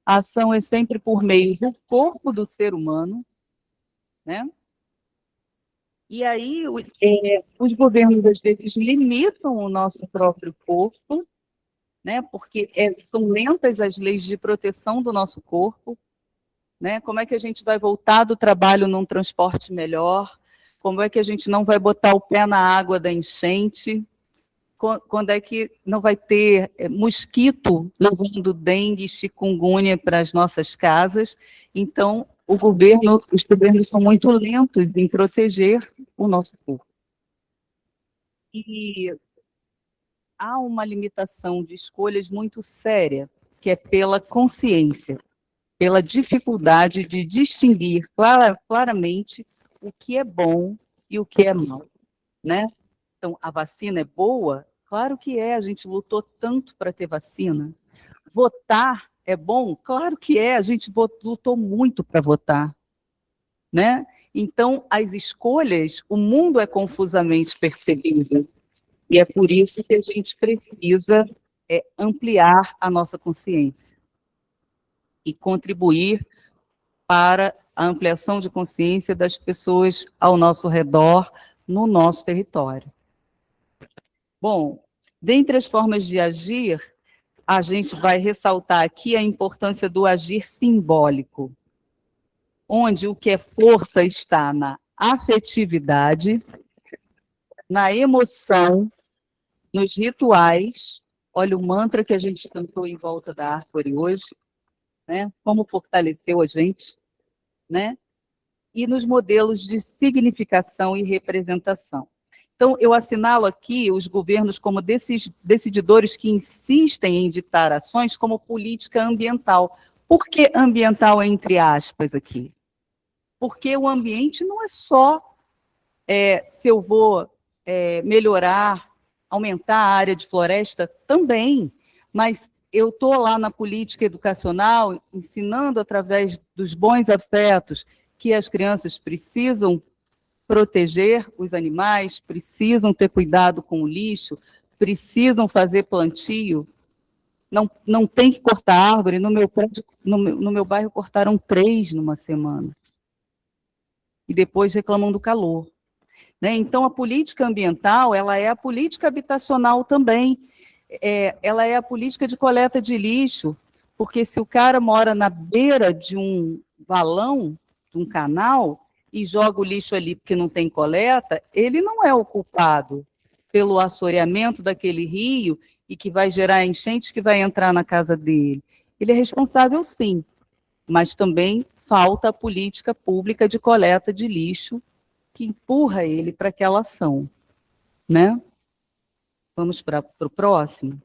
A ação é sempre por meio do corpo do ser humano, né? E aí os governos às vezes limitam o nosso próprio corpo, né? Porque são lentas as leis de proteção do nosso corpo, né? Como é que a gente vai voltar do trabalho num transporte melhor? Como é que a gente não vai botar o pé na água da enchente? Quando é que não vai ter mosquito levando dengue e chikungunya para as nossas casas? Então, os governos são muito lentos em proteger o nosso corpo. E há uma limitação de escolhas muito séria, que é pela consciência, pela dificuldade de distinguir claramente o que é bom e o que é mal, né? Então, a vacina é boa? Claro que é, a gente lutou tanto para ter vacina. Votar é bom? Claro que é, a gente lutou muito para votar, né? Então, as escolhas, o mundo é confusamente percebido, e é por isso que a gente precisa ampliar a nossa consciência e contribuir para a ampliação de consciência das pessoas ao nosso redor, no nosso território. Bom, dentre as formas de agir, a gente vai ressaltar aqui a importância do agir simbólico, onde o que é força está na afetividade, na emoção, nos rituais. Olha o mantra que a gente cantou em volta da árvore hoje, né? Como fortaleceu a gente, né? E nos modelos de significação e representação. Então, eu assinalo aqui os governos como decididores que insistem em ditar ações como política ambiental. Por que ambiental entre aspas aqui? Porque o ambiente não é só se eu vou melhorar, aumentar a área de floresta, também, mas eu estou lá na política educacional, ensinando através dos bons afetos que as crianças precisam proteger os animais, precisam ter cuidado com o lixo, precisam fazer plantio, não tem que cortar árvore. No meu prédio, no meu bairro, cortaram 3 numa semana. E depois reclamam do calor, né? Então, a política ambiental, ela é a política habitacional também, ela é a política de coleta de lixo, porque se o cara mora na beira de um valão, de um canal, e joga o lixo ali porque não tem coleta, ele não é o culpado pelo assoreamento daquele rio e que vai gerar enchentes que vai entrar na casa dele. Ele é responsável, sim, mas também falta a política pública de coleta de lixo que empurra ele para aquela ação, né? Vamos para o próximo.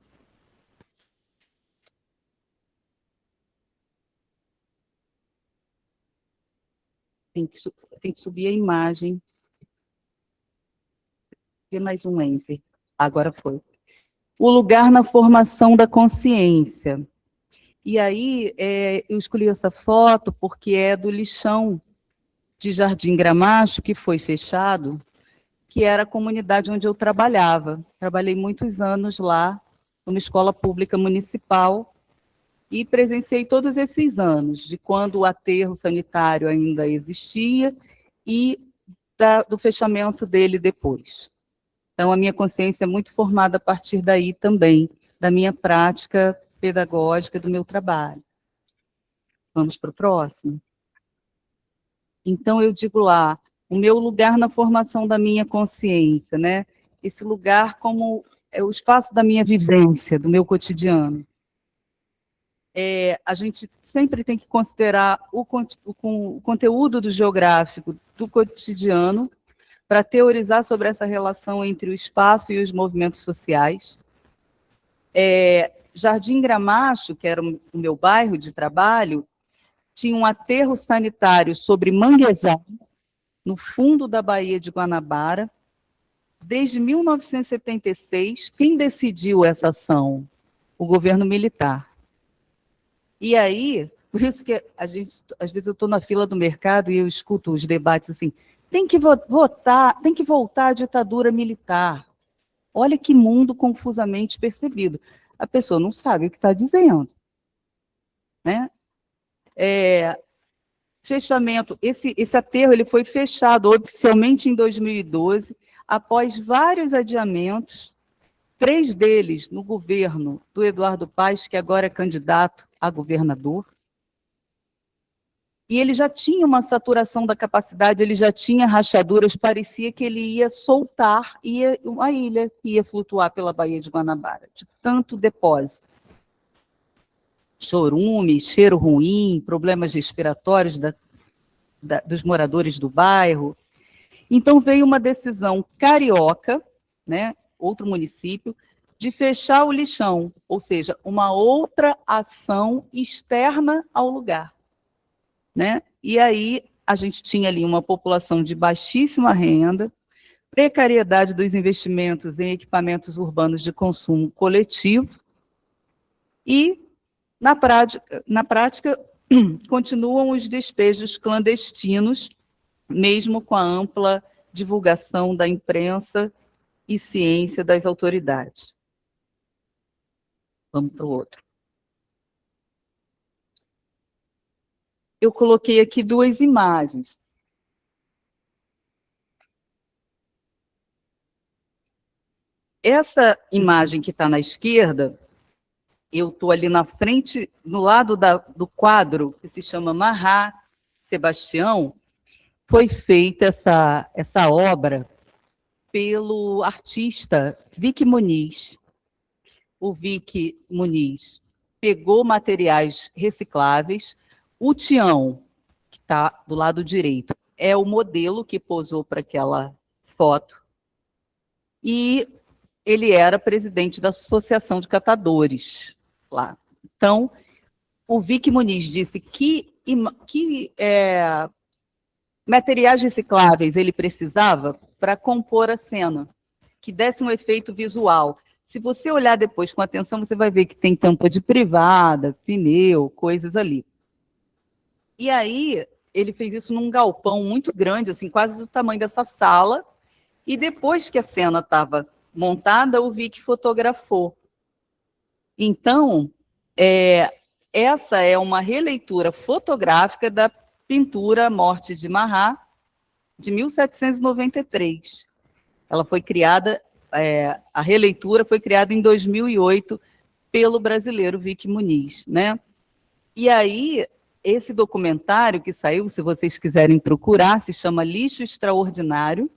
Tem que subir a imagem. E mais um enter. Agora foi. O lugar na formação da consciência. E aí, eu escolhi essa foto porque é do lixão de Jardim Gramacho, que foi fechado, que era a comunidade onde eu trabalhava. Trabalhei muitos anos lá, numa escola pública municipal, e presenciei todos esses anos, de quando o aterro sanitário ainda existia e do fechamento dele depois. Então, a minha consciência é muito formada a partir daí também, da minha prática pedagógica, do meu trabalho. Vamos para o próximo? Então, eu digo lá, o meu lugar na formação da minha consciência, né? Esse lugar como é o espaço da minha vivência, do meu cotidiano. A gente sempre tem que considerar o conteúdo do geográfico do cotidiano para teorizar sobre essa relação entre o espaço e os movimentos sociais. Jardim Gramacho, que era o meu bairro de trabalho, tinha um aterro sanitário sobre manguezal, no fundo da Baía de Guanabara. Desde 1976, quem decidiu essa ação? O governo militar. E aí, por isso que às vezes eu estou na fila do mercado e eu escuto os debates assim, tem que voltar à ditadura militar. Olha que mundo confusamente percebido. A pessoa não sabe o que está dizendo. Né? Fechamento, esse aterro ele foi fechado oficialmente em 2012, após vários adiamentos, 3 deles no governo do Eduardo Paes, que agora é candidato a governador. E ele já tinha uma saturação da capacidade, ele já tinha rachaduras, parecia que ele ia soltar, uma ilha que ia flutuar pela Baía de Guanabara, de tanto depósito. Chorume, cheiro ruim, problemas respiratórios dos moradores do bairro. Então, veio uma decisão carioca, né, outro município, de fechar o lixão, ou seja, uma outra ação externa ao lugar. Né? E aí, a gente tinha ali uma população de baixíssima renda, precariedade dos investimentos em equipamentos urbanos de consumo coletivo, e, na prática, continuam os despejos clandestinos, mesmo com a ampla divulgação da imprensa e ciência das autoridades. Vamos para o outro. Eu coloquei aqui 2 imagens. Essa imagem que está na esquerda, eu estou ali na frente, no lado do quadro, que se chama Marrá Sebastião, foi feita essa obra pelo artista Vic Muniz. O Vic Muniz pegou materiais recicláveis. O Tião, que está do lado direito, é o modelo que posou para aquela foto. E ele era presidente da Associação de Catadores lá. Então, o Vic Muniz disse que materiais recicláveis ele precisava para compor a cena, que desse um efeito visual. Se você olhar depois com atenção, você vai ver que tem tampa de privada, pneu, coisas ali. E aí, ele fez isso num galpão muito grande, assim, quase do tamanho dessa sala, e depois que a cena estava montada, o Vic fotografou. Então, essa é uma releitura fotográfica da pintura Morte de Marrá, de 1793. Ela foi criada, a releitura foi criada em 2008 pelo brasileiro Vic Muniz, né? E aí, esse documentário que saiu, se vocês quiserem procurar, se chama Lixo Extraordinário.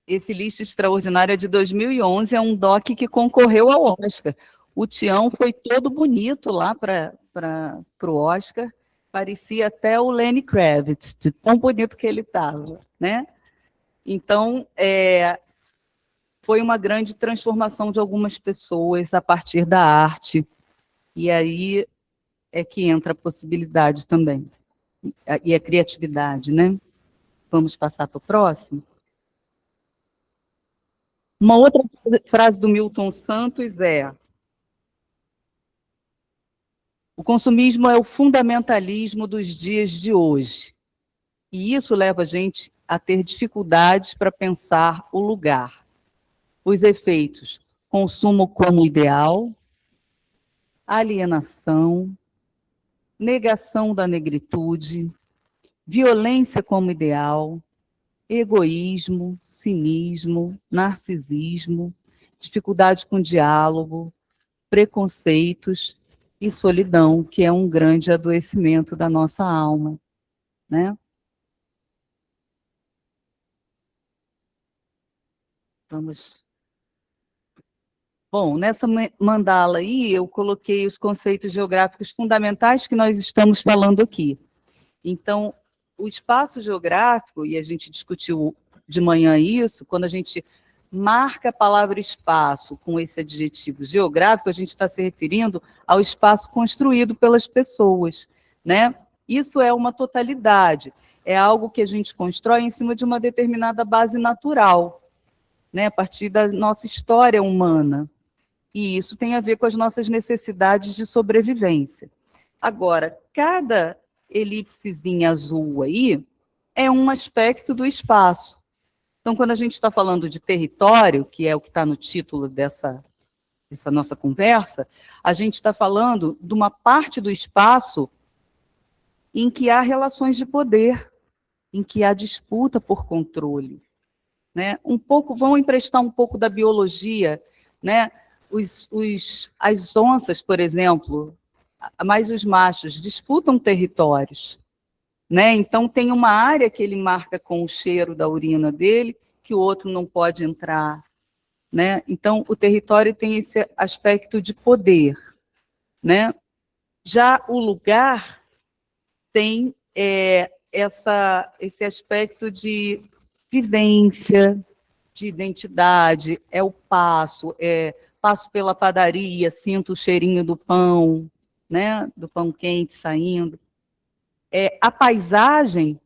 Esse Lixo Extraordinário é de 2011, é um doc que concorreu ao Oscar. O Tião foi todo bonito lá para o Oscar, parecia até o Lenny Kravitz, de tão bonito que ele estava, né? Então, foi uma grande transformação de algumas pessoas a partir da arte, e aí é que entra a possibilidade também, e a criatividade, né? Vamos passar para o próximo? Uma outra frase do Milton Santos é: o consumismo é o fundamentalismo dos dias de hoje. E isso leva a gente a ter dificuldades para pensar o lugar. os efeitos: consumo como ideal, alienação, negação da negritude, violência como ideal, egoísmo, cinismo, narcisismo, dificuldade com diálogo, preconceitos e solidão, que é um grande adoecimento da nossa alma, né? Vamos. Bom, nessa mandala aí eu coloquei os conceitos geográficos fundamentais que nós estamos falando aqui. Então, o espaço geográfico, e a gente discutiu de manhã isso, quando a gente marca a palavra espaço com esse adjetivo geográfico, a gente está se referindo ao espaço construído pelas pessoas, né? Isso é uma totalidade, é algo que a gente constrói em cima de uma determinada base natural, né? A partir da nossa história humana. E isso tem a ver com as nossas necessidades de sobrevivência. Agora, cada elipsezinha azul aí é um aspecto do espaço. Então, quando a gente está falando de território, que é o que está no título dessa nossa conversa, a gente está falando de uma parte do espaço em que há relações de poder, em que há disputa por controle, né? Vão emprestar um pouco da biologia, né? As onças, por exemplo, mais os machos, disputam territórios, né? Então, tem uma área que ele marca com o cheiro da urina dele, que o outro não pode entrar, né? Então, o território tem esse aspecto de poder, né? Já o lugar tem esse aspecto de vivência, de identidade, é o passo, passo pela padaria, sinto o cheirinho do pão, né? Do pão quente saindo. A paisagem,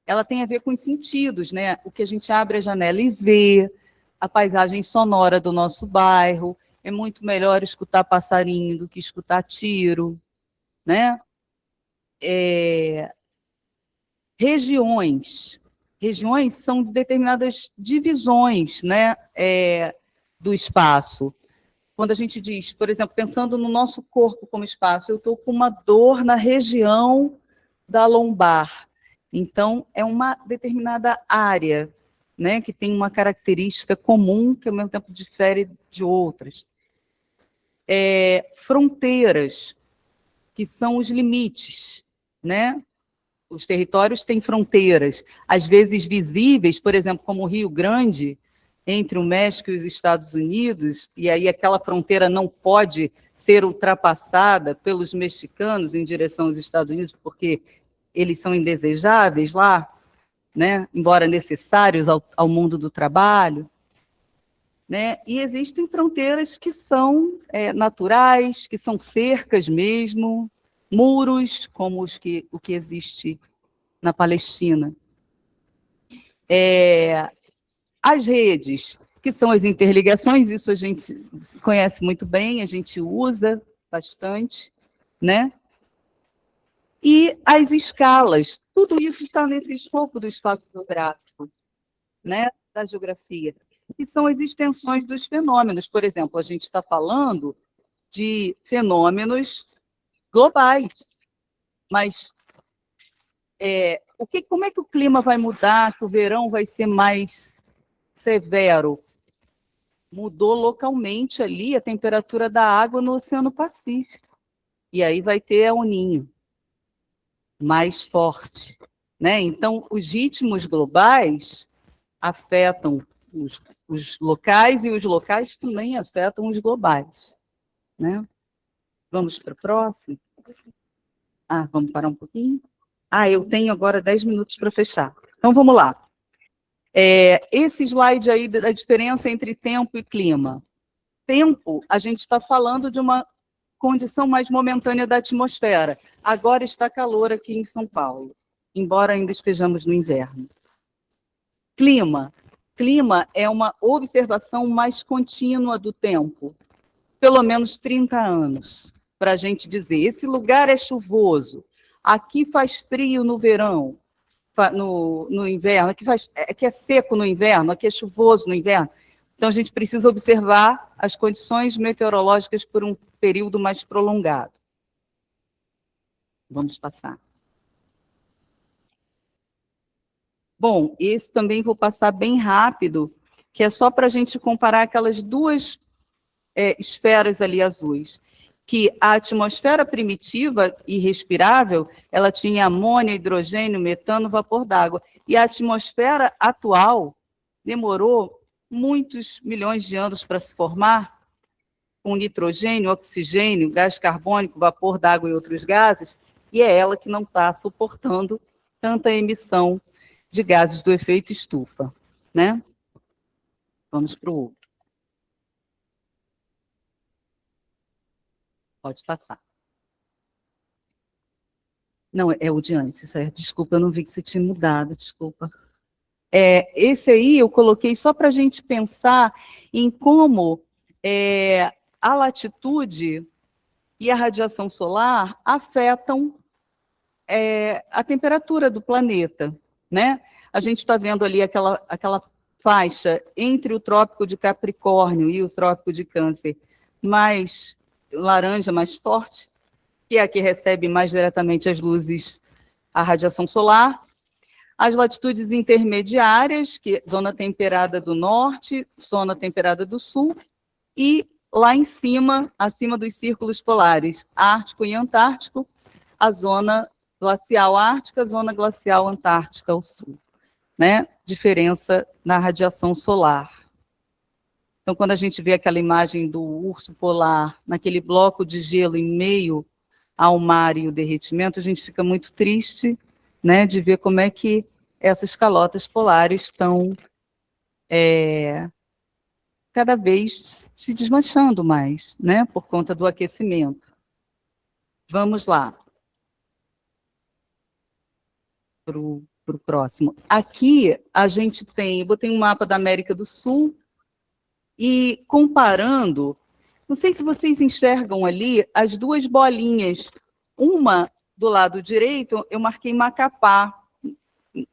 ela tem a ver com os sentidos, né? O que a gente abre a janela e vê, a paisagem sonora do nosso bairro, é muito melhor escutar passarinho do que escutar tiro, né? Regiões são determinadas divisões, né? Do espaço. Quando a gente diz, por exemplo, pensando no nosso corpo como espaço, eu estou com uma dor na região da lombar. Então, é uma determinada área, né, que tem uma característica comum, que ao mesmo tempo difere de outras. Fronteiras, que são os limites, né? Os territórios têm fronteiras, às vezes visíveis, por exemplo, como o Rio Grande, entre o México e os Estados Unidos, e aí aquela fronteira não pode ser ultrapassada pelos mexicanos em direção aos Estados Unidos, porque eles são indesejáveis lá, né? Embora necessários ao mundo do trabalho, né? E existem fronteiras que são naturais, que são cercas mesmo, muros, como o que existe na Palestina. As redes, que são as interligações, isso a gente conhece muito bem, a gente usa bastante, né? E as escalas, tudo isso está nesse escopo do espaço geográfico, né? Da geografia, que são as extensões dos fenômenos. Por exemplo, a gente está falando de fenômenos globais, mas como é que o clima vai mudar, que o verão vai ser mais severo? Mudou localmente ali a temperatura da água no Oceano Pacífico. E aí vai ter El Niño mais forte, né? Então, os ritmos globais afetam os locais e os locais também afetam os globais, né? Vamos para a próxima? Vamos parar um pouquinho? Eu tenho agora 10 minutos para fechar. Então, vamos lá. Esse slide aí da diferença entre tempo e clima. Tempo, a gente está falando de uma condição mais momentânea da atmosfera. Agora está calor aqui em São Paulo, embora ainda estejamos no inverno. Clima. Clima é uma observação mais contínua do tempo, pelo menos 30 anos, para a gente dizer, esse lugar é chuvoso, aqui faz frio no verão, no inverno, aqui é seco no inverno, aqui é chuvoso no inverno. Então, a gente precisa observar as condições meteorológicas por um período mais prolongado. Vamos passar. Bom, esse também vou passar bem rápido, que é só para a gente comparar aquelas duas esferas ali azuis, que a atmosfera primitiva e respirável, ela tinha amônia, hidrogênio, metano, vapor d'água, e a atmosfera atual demorou muitos milhões de anos para se formar, com nitrogênio, oxigênio, gás carbônico, vapor d'água e outros gases, e é ela que não está suportando tanta emissão de gases do efeito estufa, né? Vamos para o outro. Pode passar. Não, é o de antes. Desculpa, eu não vi que você tinha mudado, desculpa. Esse aí eu coloquei só para a gente pensar em como a latitude e a radiação solar afetam a temperatura do planeta, né? A gente está vendo ali aquela faixa entre o Trópico de Capricórnio e o Trópico de Câncer mais laranja, mais forte, que é a que recebe mais diretamente as luzes, a radiação solar. As latitudes intermediárias, que é zona temperada do norte, zona temperada do sul, e lá em cima, acima dos círculos polares, Ártico e Antártico, a zona glacial ártica, zona glacial antártica ao sul, né? Diferença na radiação solar. Então, quando a gente vê aquela imagem do urso polar, naquele bloco de gelo em meio ao mar e o derretimento, a gente fica muito triste, né, de ver como é que essas calotas polares estão cada vez se desmanchando mais, né, por conta do aquecimento. Vamos lá. Para o próximo. Aqui a gente tem, botei um mapa da América do Sul e comparando, não sei se vocês enxergam ali as duas bolinhas. Uma do lado direito, eu marquei Macapá,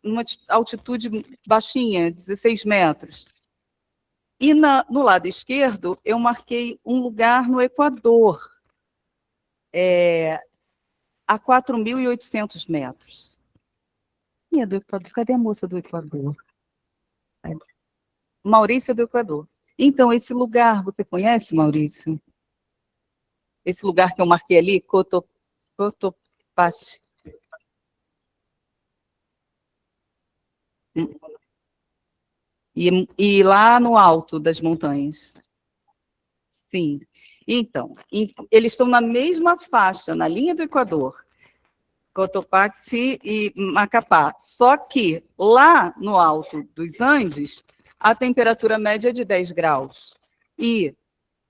numa altitude baixinha, 16 metros. E no lado esquerdo, eu marquei um lugar no Equador, a 4.800 metros. E do Equador? Cadê a moça do Equador? Maurícia do Equador. Então, esse lugar, você conhece, Maurício? Esse lugar que eu marquei ali, Cotopaxi. E lá no alto das montanhas. Sim. Então, eles estão na mesma faixa, na linha do Equador, Cotopaxi e Macapá. Só que lá no alto dos Andes, a temperatura média é de 10 graus. E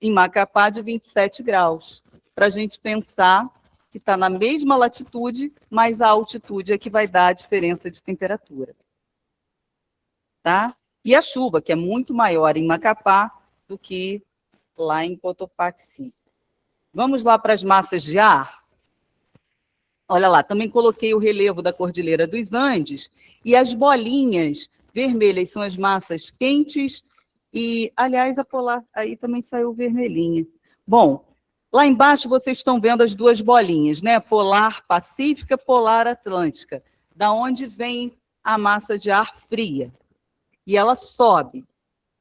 em Macapá, de 27 graus. Para a gente pensar que está na mesma latitude, mas a altitude é que vai dar a diferença de temperatura. Tá? E a chuva, que é muito maior em Macapá do que lá em Cotopaxi. Vamos lá para as massas de ar? Olha lá, também coloquei o relevo da Cordilheira dos Andes, e as bolinhas vermelhas são as massas quentes, e, aliás, a polar aí também saiu vermelhinha. Bom, lá embaixo vocês estão vendo as duas bolinhas, né? Polar pacífica, polar atlântica, da onde vem a massa de ar fria. E ela sobe.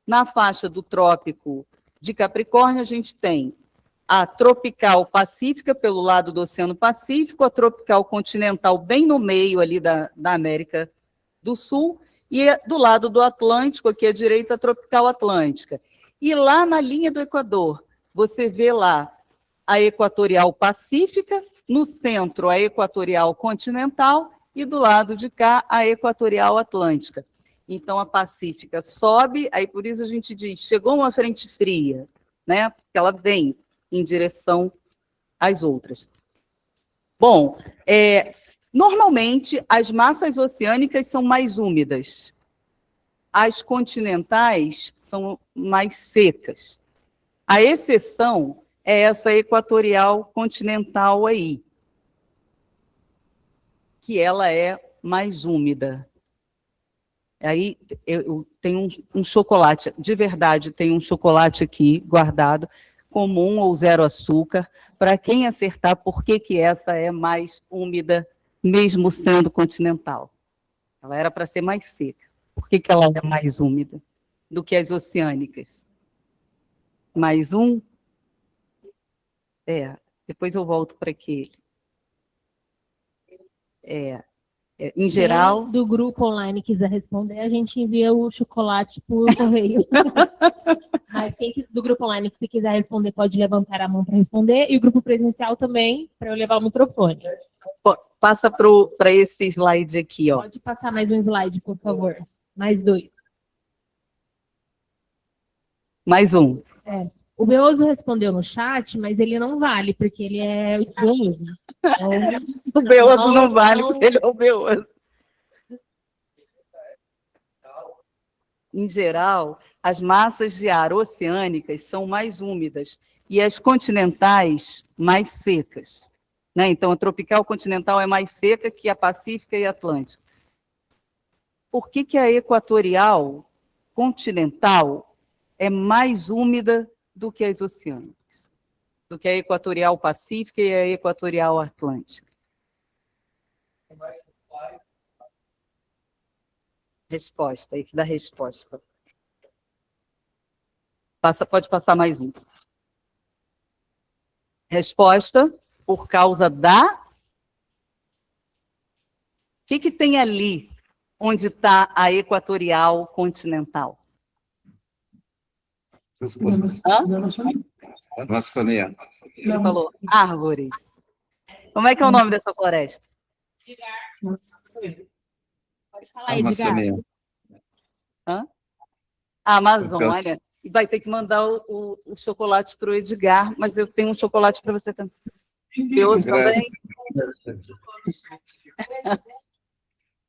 Na faixa do Trópico de Capricórnio, a gente tem a tropical pacífica, pelo lado do Oceano Pacífico, a tropical continental bem no meio ali da América do Sul, e do lado do Atlântico, aqui à direita, a tropical atlântica. E lá na linha do Equador, você vê lá a equatorial pacífica, no centro a equatorial continental, e do lado de cá a equatorial atlântica. Então, a pacífica sobe, aí por isso a gente diz, chegou uma frente fria, né? Porque ela vem em direção às outras. Bom, normalmente as massas oceânicas são mais úmidas, as continentais são mais secas. A exceção é essa equatorial continental aí, que ela é mais úmida. Aí eu tenho um chocolate, de verdade, tem um chocolate aqui guardado, comum ou zero açúcar, para quem acertar por que essa é mais úmida, mesmo sendo continental. Ela era para ser mais seca. Por que ela é mais úmida do que as oceânicas? Mais um? Depois eu volto para aquele. Em geral... Quem do grupo online quiser responder, a gente envia o chocolate por correio. Mas quem do grupo online, se quiser responder, pode levantar a mão para responder. E o grupo presencial também, para eu levar o microfone. Passa para esse slide aqui, ó. Pode passar mais um slide, por favor. Mais 2. Mais um. O Beoso respondeu no chat, mas ele não vale, porque ele é o Beoso. Então, o Beoso não vale, porque ele é o Beoso. Em geral, as massas de ar oceânicas são mais úmidas e as continentais mais secas. Né? Então, a tropical continental é mais seca que a pacífica e a atlântica. Por que a equatorial continental é mais úmida do que as oceânicas? Do que a equatorial pacífica e a equatorial atlântica? Resposta, esse da resposta. Pode passar mais um. Resposta, por causa da... O que tem ali, onde está a equatorial continental? Resposta. Amazônia. Ele falou árvores. Como é que é o nome dessa floresta? Edgar. Pode falar, Edgar. Amazônia. A Amazônia. E vai ter que mandar o chocolate para o Edgar, mas eu tenho um chocolate para você também. Eu também.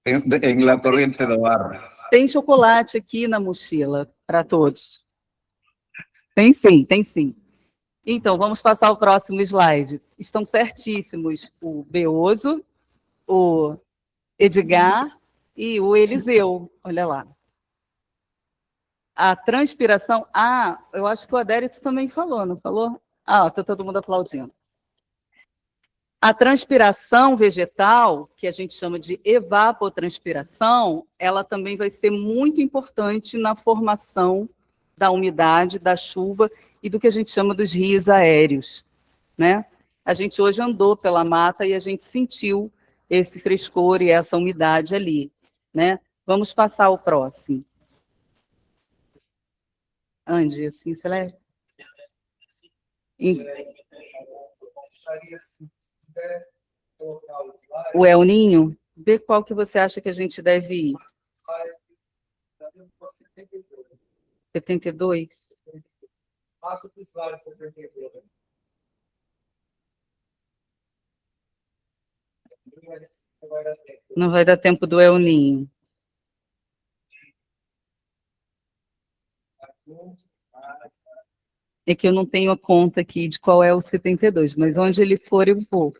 Em La Corriente do Ar. Tem chocolate aqui na mochila para todos. Tem sim, tem sim. Então, vamos passar ao próximo slide. Estão certíssimos o Beoso, o Edgar e o Eliseu. Olha lá. A transpiração... eu acho que o Adérito também falou, não falou? Está todo mundo aplaudindo. A transpiração vegetal, que a gente chama de evapotranspiração, ela também vai ser muito importante na formação da umidade, da chuva e do que a gente chama dos rios aéreos, né? A gente hoje andou pela mata e a gente sentiu esse frescor e essa umidade ali, né? Vamos passar ao próximo. Andy, assim, você leva? O El Ninho, vê qual que você acha que a gente deve ir. 72? Passa para o slide 72. Não vai dar tempo do El Ninho. É que eu não tenho a conta aqui de qual é o 72, mas onde ele for, eu vou.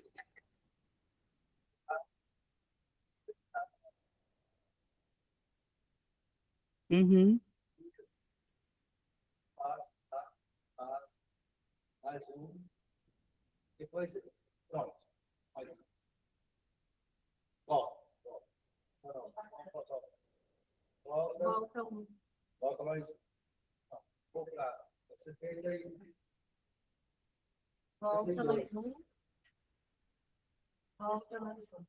Uhum. Mais um. Depois, pronto. Volta mais um. Você fez aí. Volta mais um. Volta mais um.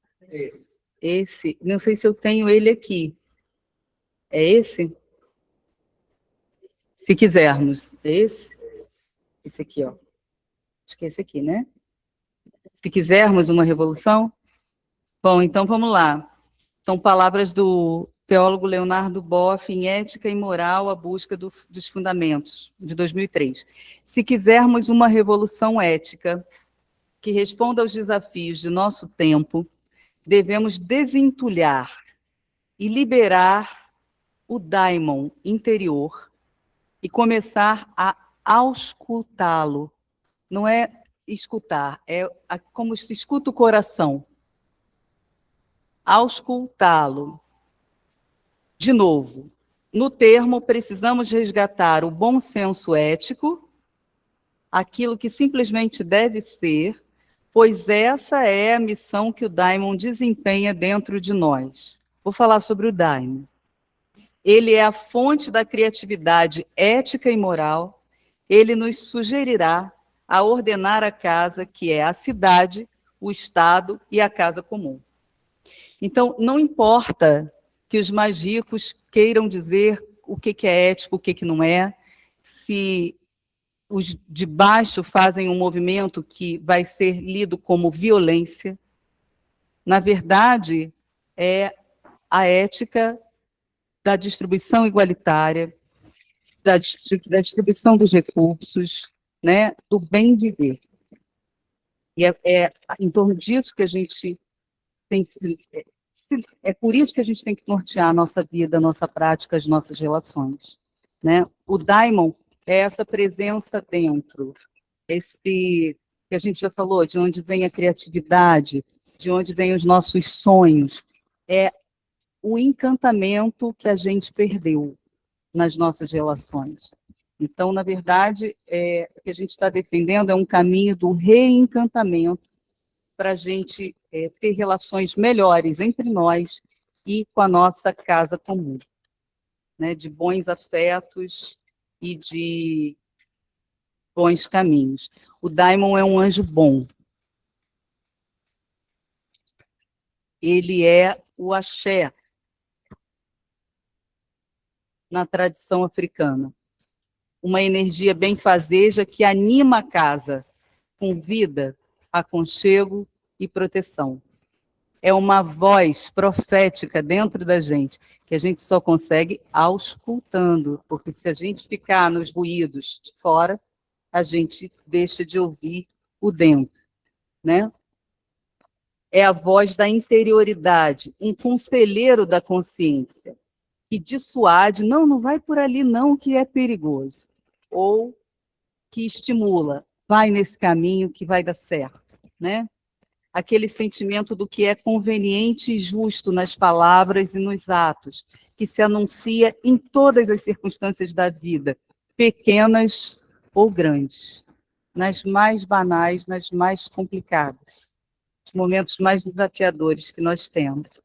Esse, não sei se eu tenho ele aqui. É esse? Se quisermos. É esse? Esse aqui, ó. Acho que é esse aqui, né? Se quisermos uma revolução. Bom, então vamos lá. São palavras do teólogo Leonardo Boff em Ética e Moral, a busca dos fundamentos, de 2003. Se quisermos uma revolução ética que responda aos desafios de nosso tempo, devemos desentulhar e liberar o daimon interior e começar a auscultá-lo. Não é escutar, é como se escuta o coração. Auscultá-lo. De novo, no termo, precisamos resgatar o bom senso ético, aquilo que simplesmente deve ser, pois essa é a missão que o daimon desempenha dentro de nós. Vou falar sobre o daimon. Ele é a fonte da criatividade ética e moral. Ele nos sugerirá a ordenar a casa, que é a cidade, o Estado e a casa comum. Então, não importa que os mais ricos queiram dizer o que é ético, o que não é, se os de baixo fazem um movimento que vai ser lido como violência, na verdade, é a ética da distribuição igualitária, da distribuição dos recursos, né, do bem viver. E é em torno disso que a gente tem que é por isso que a gente tem que nortear a nossa vida, a nossa prática, as nossas relações, né? O daimon é essa presença dentro, esse que a gente já falou, de onde vem a criatividade, de onde vêm os nossos sonhos, é o encantamento que a gente perdeu nas nossas relações. Então, na verdade, o que a gente está defendendo é um caminho do reencantamento para a gente ter relações melhores entre nós e com a nossa casa comum, né, de bons afetos e de bons caminhos. O daimon é um anjo bom. Ele é o axé na tradição africana. Uma energia benfazeja que anima a casa com vida, aconchego e proteção. É uma voz profética dentro da gente, que a gente só consegue auscultando, porque se a gente ficar nos ruídos de fora, a gente deixa de ouvir o dentro, né? É a voz da interioridade, um conselheiro da consciência, que dissuade, não vai por ali não, que é perigoso, ou que estimula, vai nesse caminho que vai dar certo, né? Aquele sentimento do que é conveniente e justo nas palavras e nos atos, que se anuncia em todas as circunstâncias da vida, pequenas ou grandes, nas mais banais, nas mais complicadas, os momentos mais desafiadores que nós temos.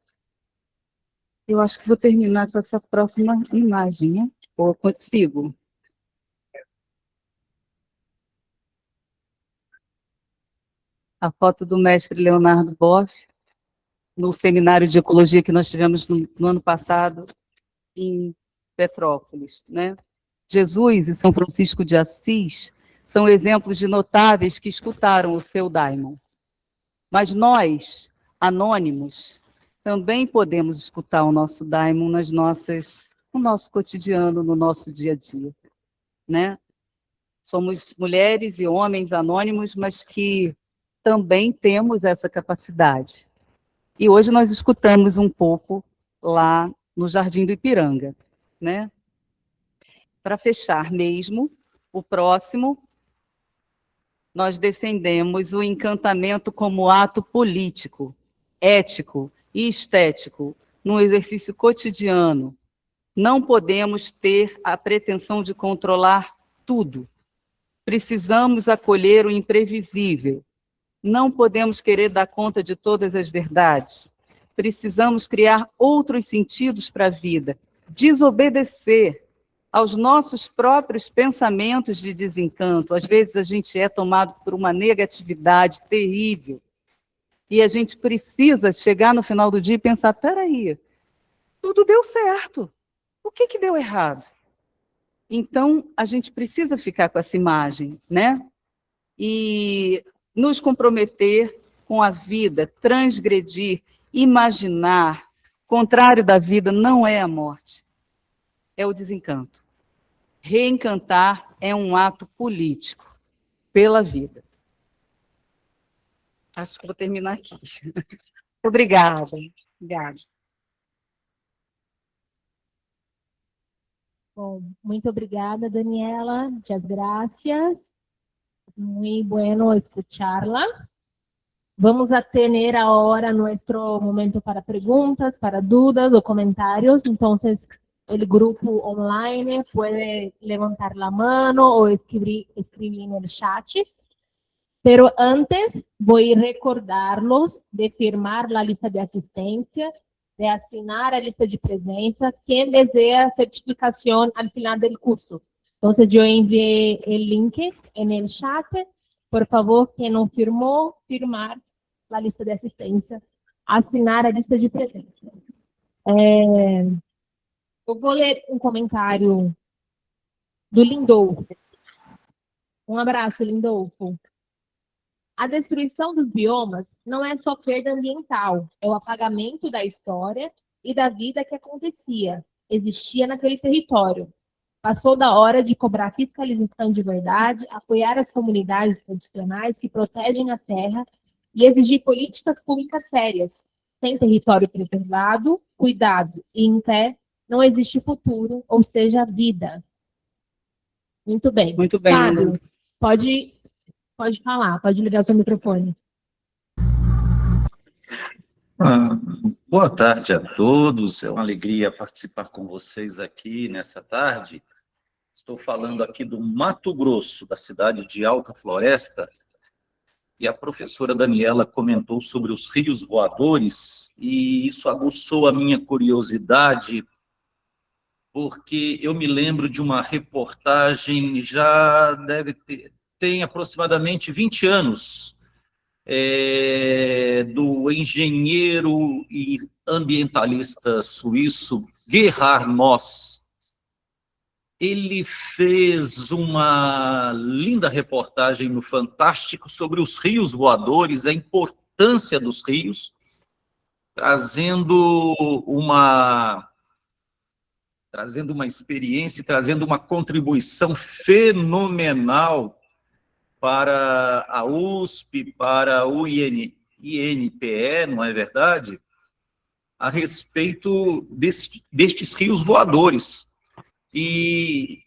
Eu acho que vou terminar com essa próxima imagem, né? Ou consigo? A foto do mestre Leonardo Boff, no seminário de ecologia que nós tivemos no ano passado, em Petrópolis, né? Jesus e São Francisco de Assis são exemplos de notáveis que escutaram o seu daimon. Mas nós, anônimos, também podemos escutar o nosso daimon no nosso cotidiano, no nosso dia a dia, né? Somos mulheres e homens anônimos, mas que também temos essa capacidade. E hoje nós escutamos um pouco lá no Jardim do Ipiranga, né? Para fechar mesmo, o próximo, nós defendemos o encantamento como ato político, ético e estético, num exercício cotidiano. Não podemos ter a pretensão de controlar tudo. Precisamos acolher o imprevisível. Não podemos querer dar conta de todas as verdades. Precisamos criar outros sentidos para a vida, desobedecer aos nossos próprios pensamentos de desencanto. Às vezes a gente é tomado por uma negatividade terrível e a gente precisa chegar no final do dia e pensar, peraí, tudo deu certo, o que deu errado? Então, a gente precisa ficar com essa imagem, né? E nos comprometer com a vida, transgredir, imaginar. Contrário da vida não é a morte, é o desencanto. Reencantar é um ato político pela vida. Acho que vou terminar aqui. Obrigada. Obrigada. Bom, muito obrigada, Daniela. Muchas gracias. Muy bueno escucharla. Vamos a tener ahora nuestro momento para preguntas, para dudas o comentarios. Entonces, el grupo online puede levantar la mano o escribir en el chat. Pero antes, voy a recordarlos de firmar la lista de asistencia, de assinar a lista de presença, quem desea certificación al final del curso. Entonces, yo envié el link en el chat. Por favor, quem não firmou, firmar a lista de assistência, assinar a lista de presença. Eu vou ler um comentário do Lindolfo. Um abraço, Lindolfo. A destruição dos biomas não é só perda ambiental, é o apagamento da história e da vida que existia naquele território. Passou da hora de cobrar fiscalização de verdade, apoiar as comunidades tradicionais que protegem a terra e exigir políticas públicas sérias. Sem território preservado, cuidado e em pé, não existe futuro, ou seja, vida. Muito bem. Muito bem. Fábio, pode falar, pode ligar o seu microfone. Boa tarde a todos, é uma alegria participar com vocês aqui nessa tarde. Estou falando aqui do Mato Grosso, da cidade de Alta Floresta, e a professora Daniela comentou sobre os rios voadores, e isso aguçou a minha curiosidade, porque eu me lembro de uma reportagem, tem aproximadamente 20 anos, do engenheiro e ambientalista suíço Gerhard Moss. Ele fez uma linda reportagem no Fantástico sobre os rios voadores, a importância dos rios, trazendo uma experiência, trazendo uma contribuição fenomenal para a USP, para o INPE, não é verdade? A respeito destes rios voadores. E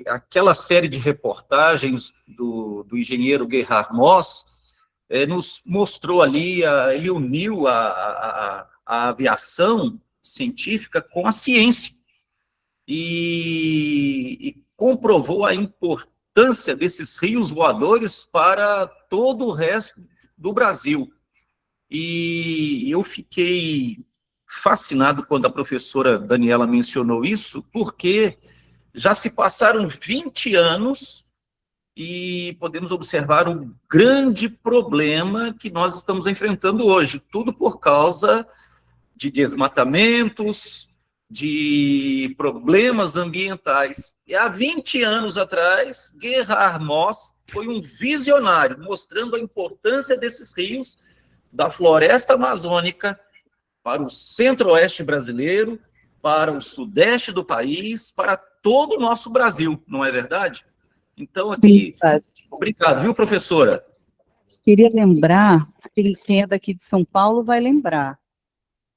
aquela série de reportagens do engenheiro Gerhard Moss nos mostrou ali, ele uniu a aviação científica com a ciência e comprovou a importância desses rios voadores para todo o resto do Brasil. E eu fiquei fascinado quando a professora Daniela mencionou isso, porque já se passaram 20 anos e podemos observar o grande problema que nós estamos enfrentando hoje, tudo por causa de desmatamentos, de problemas ambientais. E há 20 anos atrás, Gerhard Moss foi um visionário, mostrando a importância desses rios, da floresta amazônica, para o centro-oeste brasileiro, para o sudeste do país, para todo o nosso Brasil, não é verdade? Então, aqui, obrigado, viu, professora? Queria lembrar, quem é daqui de São Paulo vai lembrar,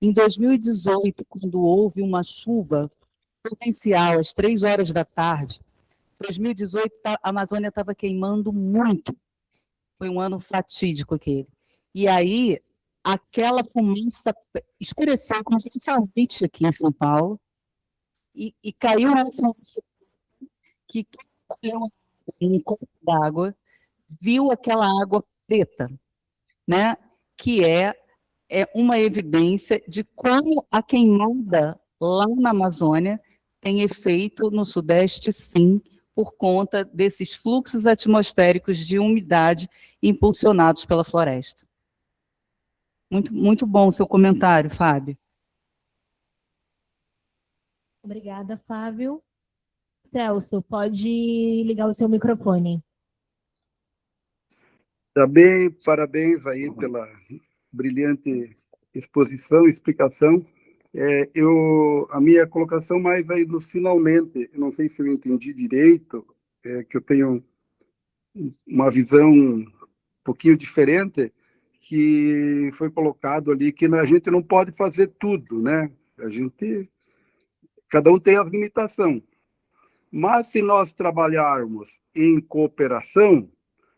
em 2018, quando houve uma chuva torrencial às 3 horas da tarde, 2018 a Amazônia estava queimando muito, foi um ano fatídico aquele. E aí, aquela fumaça escureceu, como se fosse salvite aqui em São Paulo, e caiu uma fumaça que caiu um copo d'água, viu aquela água preta, né? Que é uma evidência de como a queimada lá na Amazônia tem efeito no Sudeste, sim, por conta desses fluxos atmosféricos de umidade impulsionados pela floresta. Muito, muito bom o seu comentário, Fábio. Obrigada, Fábio. Celso, pode ligar o seu microfone. Também parabéns aí pela brilhante exposição, explicação. A minha colocação mais aí no finalmente, eu não sei se eu entendi direito, que eu tenho uma visão um pouquinho diferente, que foi colocado ali que a gente não pode fazer tudo, né? Cada um tem a limitação. Mas se nós trabalharmos em cooperação,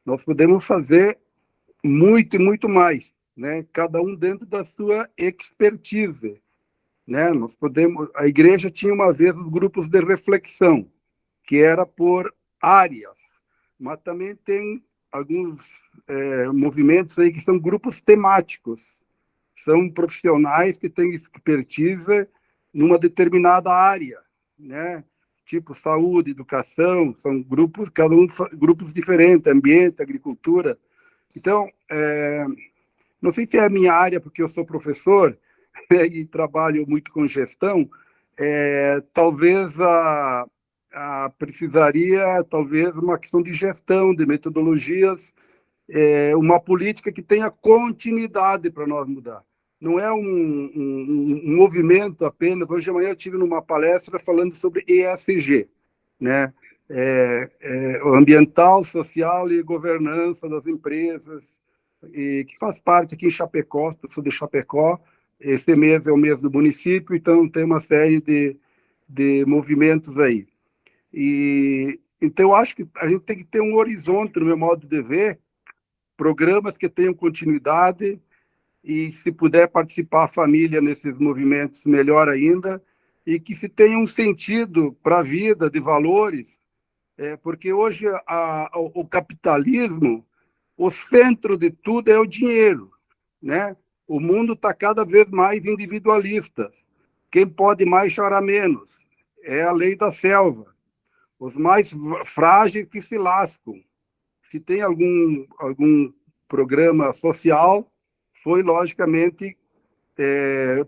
nós podemos fazer muito e muito mais, né? Cada um dentro da sua expertise, né? A igreja tinha uma vez os grupos de reflexão, que era por áreas, mas também tem alguns movimentos aí que são grupos temáticos, são profissionais que têm expertise numa determinada área, né? Tipo saúde, educação, são grupos, cada um grupos diferentes, ambiente, agricultura. Então, não sei se é a minha área, porque eu sou professor e trabalho muito com gestão, talvez precisaria, talvez, uma questão de gestão, de metodologias, uma política que tenha continuidade para nós mudar. Não é um movimento apenas. Hoje de manhã eu estive numa palestra falando sobre ESG, né? Ambiental, social e governança das empresas, e que faz parte aqui em Chapecó. Eu sou de Chapecó. Esse mês é o mês do município, então tem uma série de movimentos aí. Então, eu acho que a gente tem que ter um horizonte, no meu modo de ver, programas que tenham continuidade, e se puder participar a família nesses movimentos, melhor ainda, e que se tenha um sentido para a vida, de valores, porque hoje o capitalismo, o centro de tudo é o dinheiro, né? O mundo está cada vez mais individualista. Quem pode mais chora menos. É a lei da selva. Os mais frágeis que se lascam. Se tem algum programa social, foi, logicamente,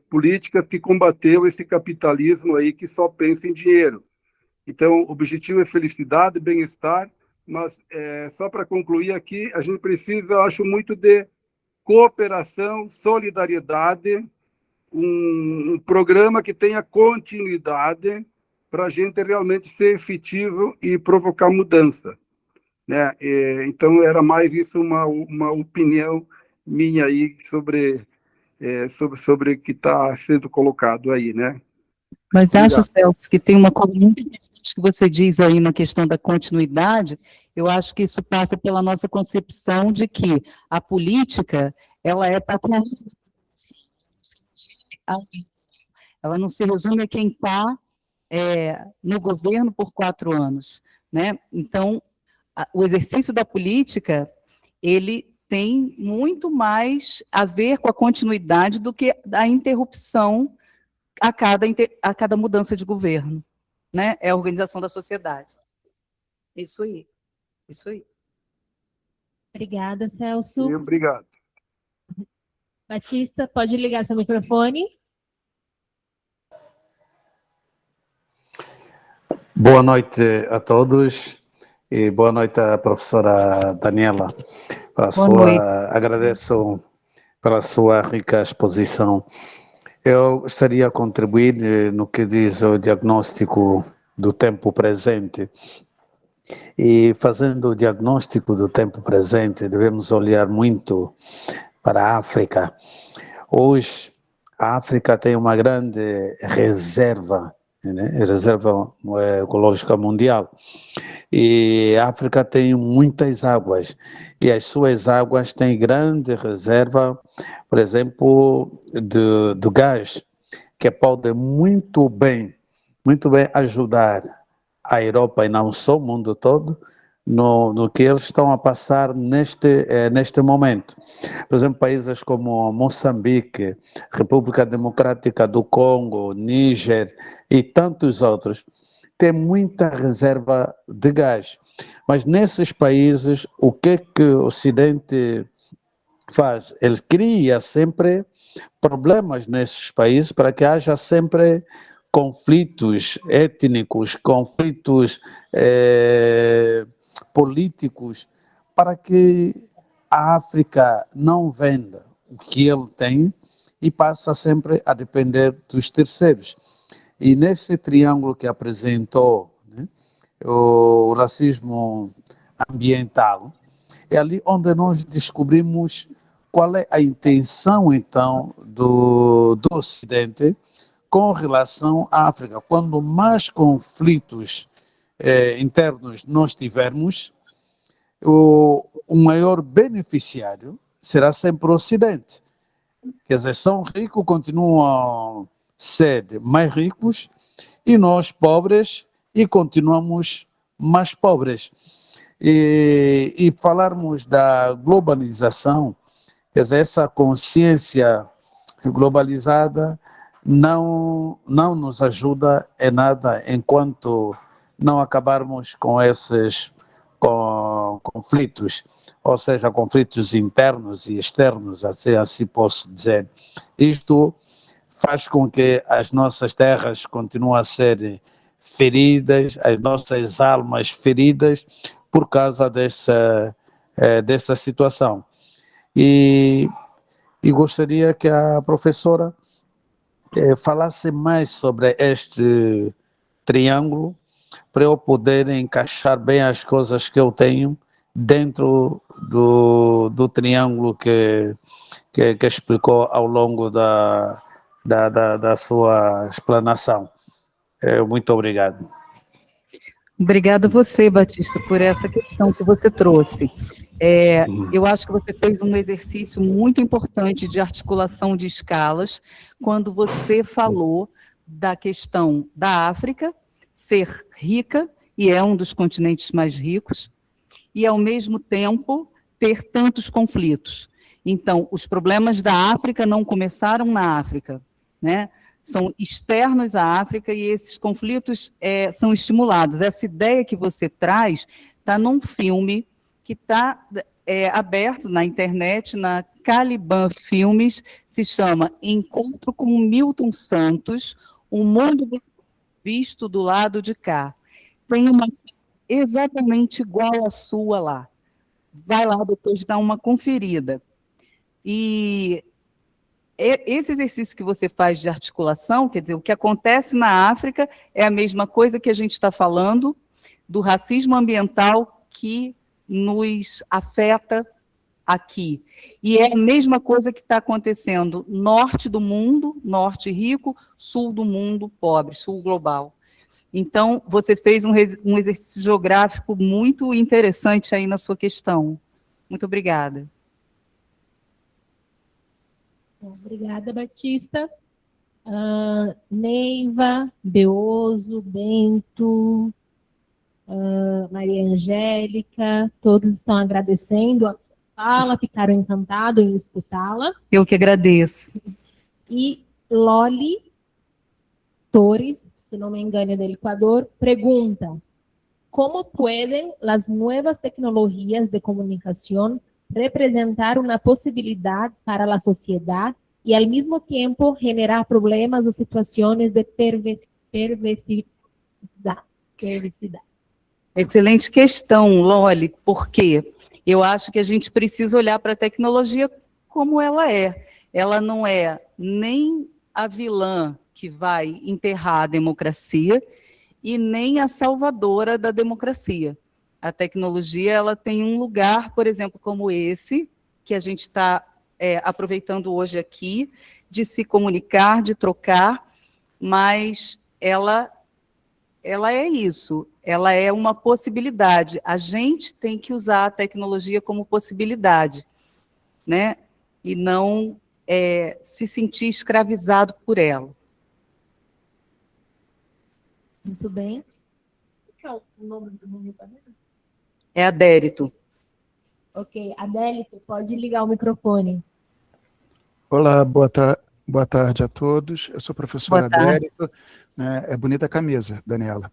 políticas que combateu esse capitalismo aí que só pensa em dinheiro. Então, o objetivo é felicidade, bem-estar, mas só para concluir aqui, a gente precisa, eu acho, muito de cooperação, solidariedade, um programa que tenha continuidade para a gente realmente ser efetivo e provocar mudança, né? Então, era mais isso uma opinião minha aí sobre o que está sendo colocado aí, né? Mas acho, Obrigado. Celso, que tem uma coisa muito importante que você diz aí na questão da continuidade. Eu acho que isso passa pela nossa concepção de que a política, ela é para... Ela não se resume a quem está no governo por 4 anos, né? Então, o exercício da política, ele tem muito mais a ver com a continuidade do que a interrupção a cada mudança de governo, né? É a organização da sociedade. Isso aí, isso aí. Obrigada, Celso. Obrigado. Batista, pode ligar seu microfone. Boa noite a todos e boa noite à professora Daniela. Agradeço pela sua rica exposição. Eu gostaria de contribuir no que diz o diagnóstico do tempo presente. E fazendo o diagnóstico do tempo presente, devemos olhar muito para a África. Hoje, a África tem uma grande reserva, né? Reserva ecológica mundial. E a África tem muitas águas, e as suas águas têm grande reserva, por exemplo, de gás, que pode muito bem ajudar a Europa e não só o mundo todo, no que eles estão a passar neste momento. Por exemplo, países como Moçambique, República Democrática do Congo, Níger e tantos outros, têm muita reserva de gás. Mas nesses países, o que o Ocidente faz? Ele cria sempre problemas nesses países para que haja sempre conflitos étnicos, conflitos políticos, para que a África não venda o que ele tem e passa sempre a depender dos terceiros. E nesse triângulo que apresentou, né, o racismo ambiental, é ali onde nós descobrimos qual é a intenção, então, do Ocidente com relação à África. Quando mais conflitos internos nós tivermos, o o maior beneficiário será sempre o Ocidente. Quer dizer, são ricos, continuam a ser mais ricos, e nós pobres, e continuamos mais pobres. E falarmos da globalização, quer dizer, essa consciência globalizada não nos ajuda em nada enquanto não acabarmos com esses conflitos, ou seja, conflitos internos e externos, assim posso dizer. Isto faz com que as nossas terras continuem a ser feridas, as nossas almas feridas, por causa dessa situação. E gostaria que a professora falasse mais sobre este triângulo, para eu poder encaixar bem as coisas que eu tenho dentro do triângulo que explicou ao longo da sua explanação. Muito obrigado. Obrigada a você, Batista, por essa questão que você trouxe. Eu acho que você fez um exercício muito importante de articulação de escalas, quando você falou da questão da África ser rica, e é um dos continentes mais ricos, e, ao mesmo tempo, ter tantos conflitos. Então, os problemas da África não começaram na África, né? São externos à África, e esses conflitos são estimulados. Essa ideia que você traz está num filme que está aberto na internet, na Caliban Filmes, se chama Encontro com Milton Santos, um mundo visto do lado de cá. Tem uma exatamente igual à sua lá. Vai lá depois dar uma conferida. E esse exercício que você faz de articulação, quer dizer, o que acontece na África é a mesma coisa que a gente está falando do racismo ambiental que nos afeta aqui. E é a mesma coisa que está acontecendo norte do mundo, norte rico, sul do mundo pobre, sul global. Então, você fez um exercício geográfico muito interessante aí na sua questão. Muito obrigada. Obrigada, Batista. Neiva, Beoso, Bento, Maria Angélica, todos estão agradecendo a sua fala, ficaram encantados em escutá-la. Eu que agradeço. E Loli Torres, se não me engano, del Ecuador, pergunta: como podem as novas tecnologias de comunicação representar uma possibilidade para a sociedade e, ao mesmo tempo, generar problemas ou situações de perversidade? Excelente questão, Loli, porque eu acho que a gente precisa olhar para a tecnologia como ela é. Ela não é nem a vilã que vai enterrar a democracia e nem a salvadora da democracia. A tecnologia, ela tem um lugar, por exemplo, como esse, que a gente está aproveitando hoje aqui, de se comunicar, de trocar, mas ela é isso, ela é uma possibilidade. A gente tem que usar a tecnologia como possibilidade, né? E não se sentir escravizado por ela. Muito bem. Qual é o nome do mundo? É Adérito. Ok, Adélito, pode ligar o microfone. Olá, boa tarde a todos. Eu sou o professor Adérito. Né? É bonita a camisa, Daniela.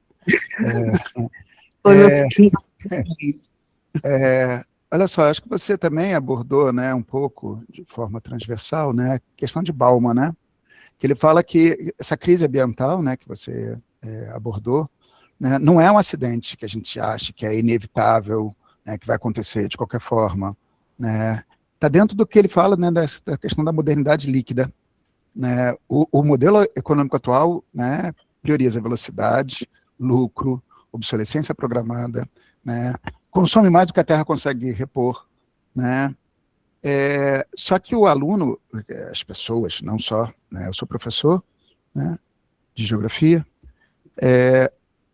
Olha só, acho que você também abordou, né, um pouco, de forma transversal, né, a questão de Bauman, né? Que ele fala que essa crise ambiental, né, que você abordou, né, não é um acidente que a gente acha que é inevitável, né, que vai acontecer de qualquer forma, né? Está dentro do que ele fala, né, da questão da modernidade líquida, né? O modelo econômico atual, né, prioriza velocidade, lucro, obsolescência programada, né? Consome mais do que a Terra consegue repor, né? Só que o aluno, as pessoas, não só, né, eu sou professor, né, de geografia,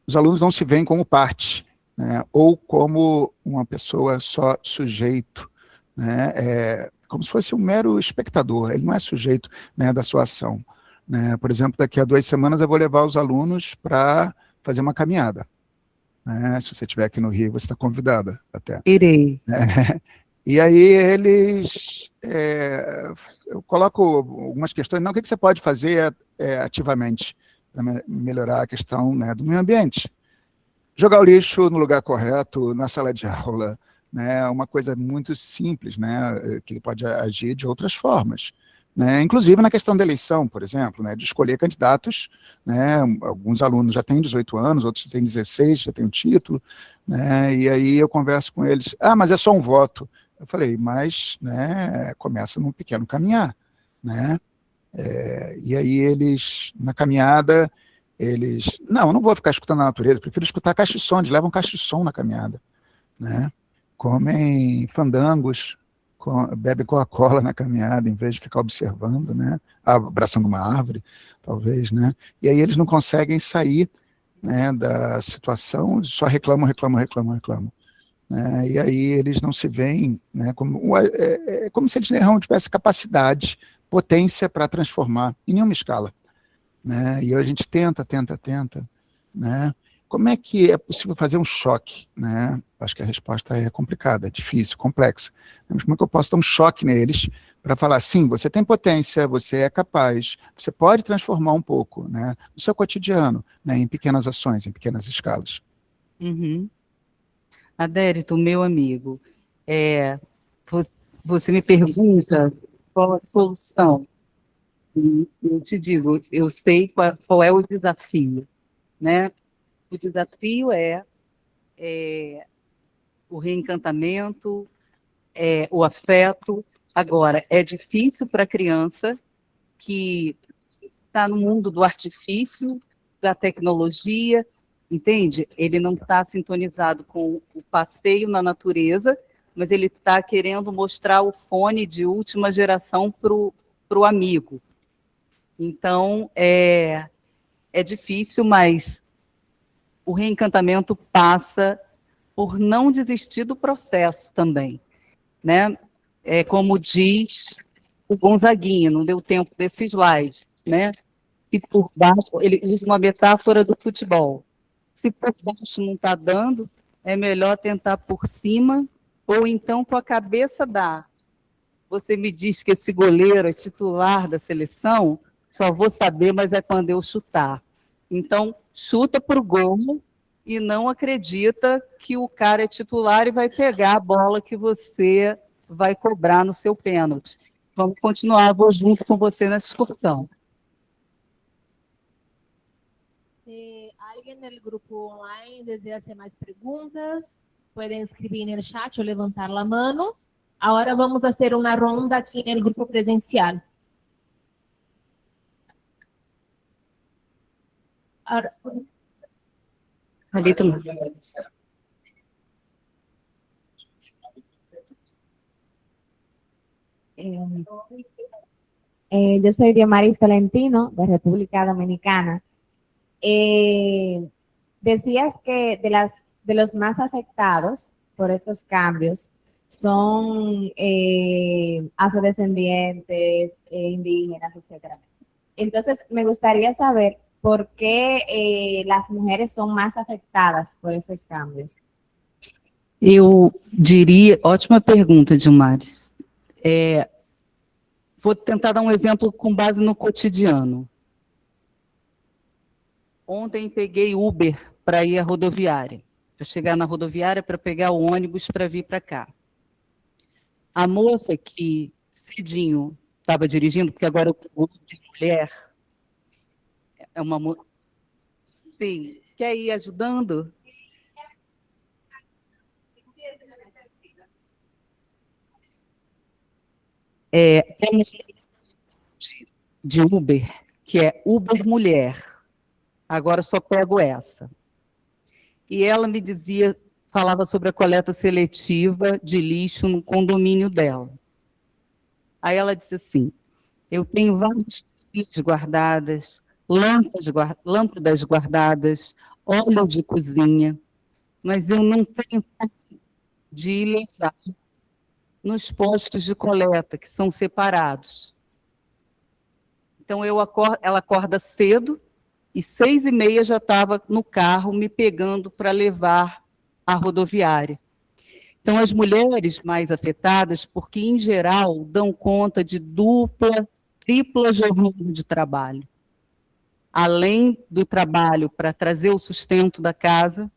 os alunos não se veem como parte, né, ou como uma pessoa só sujeito, né, como se fosse um mero espectador, ele não é sujeito, né, da sua ação. Né? Por exemplo, daqui a 2 semanas eu vou levar os alunos para fazer uma caminhada. Né? Se você estiver aqui no Rio, você está convidada até. Irei. E aí eles... eu coloco algumas questões, não, o que você pode fazer ativamente para melhorar a questão, né, do meio ambiente? Jogar o lixo no lugar correto, na sala de aula, né, uma coisa muito simples, né, que ele pode agir de outras formas. Né, inclusive na questão da eleição, por exemplo, né, de escolher candidatos, né, alguns alunos já têm 18 anos, outros têm 16, já têm um título, né, e aí eu converso com eles, mas é só um voto. Eu falei, mas, né, começa num pequeno caminhar, né, e aí eles, na caminhada, eles, não, eu não vou ficar escutando a natureza, prefiro escutar caixa de som, eles levam caixa de som na caminhada, né, comem fandangos, bebem Coca-Cola na caminhada, em vez de ficar observando, né, abraçando uma árvore, talvez, né, e aí eles não conseguem sair, né, da situação, só reclamam, né, e aí eles não se veem, né, como se eles não tivessem capacidade, potência para transformar, em nenhuma escala, né, e a gente tenta, né, como é que é possível fazer um choque, né? Acho que a resposta é complicada, difícil, complexa. Mas como é que eu posso dar um choque neles para falar, sim, você tem potência, você é capaz, você pode transformar um pouco, né, no seu cotidiano, né, em pequenas ações, em pequenas escalas. Uhum. Adérito, meu amigo, você me pergunta qual a solução. E eu te digo, eu sei qual é o desafio, né? O desafio é o reencantamento, o afeto. Agora, é difícil para a criança que está no mundo do artifício, da tecnologia, entende? Ele não está sintonizado com o passeio na natureza, mas ele está querendo mostrar o fone de última geração para o amigo. Então, é difícil, mas o reencantamento passa por não desistir do processo também, né? Como diz o Gonzaguinha, não deu tempo desse slide, né? Se por baixo, ele usa uma metáfora do futebol. Se por baixo não está dando, é melhor tentar por cima, ou então com a cabeça dar. Você me diz que esse goleiro é titular da seleção, só vou saber, mas é quando eu chutar. Então, chuta para o gol e não acredita que o cara é titular e vai pegar a bola que você vai cobrar no seu pênalti. Vamos continuar, vou junto com você nessa excursão. Alguém no grupo online deseja hacer mais perguntas? Podem escrever no chat ou levantar a mão. Agora vamos fazer uma ronda aqui no grupo presencial. Ahora, Ali também. Yo soy Diomaris Tolentino, de República Dominicana. Decías que de los más afectados por estos cambios son afrodescendientes, indígenas, etc. Entonces, me gustaría saber por qué las mujeres son más afectadas por estos cambios. Eu diria, ótima pergunta, Dilmares. Vou tentar dar um exemplo com base no cotidiano. Ontem peguei Uber para ir à rodoviária, para chegar na rodoviária para pegar o ônibus para vir para cá. A moça que cedinho estava dirigindo, porque agora eu vou de mulher, é uma moça. Sim, quer ir ajudando? Temos de Uber, que é Uber Mulher. Agora só pego essa. E ela me dizia, falava sobre a coleta seletiva de lixo no condomínio dela. Aí ela disse assim, eu tenho várias pilhas guardadas, lâmpadas guardadas, óleo de cozinha, mas eu não tenho de levar nos postos de coleta, que são separados. Então, ela acorda cedo, e 6h30 já estava no carro me pegando para levar à rodoviária. Então, as mulheres mais afetadas, porque, em geral, dão conta de dupla, tripla jornada de trabalho. Além do trabalho para trazer o sustento da casa,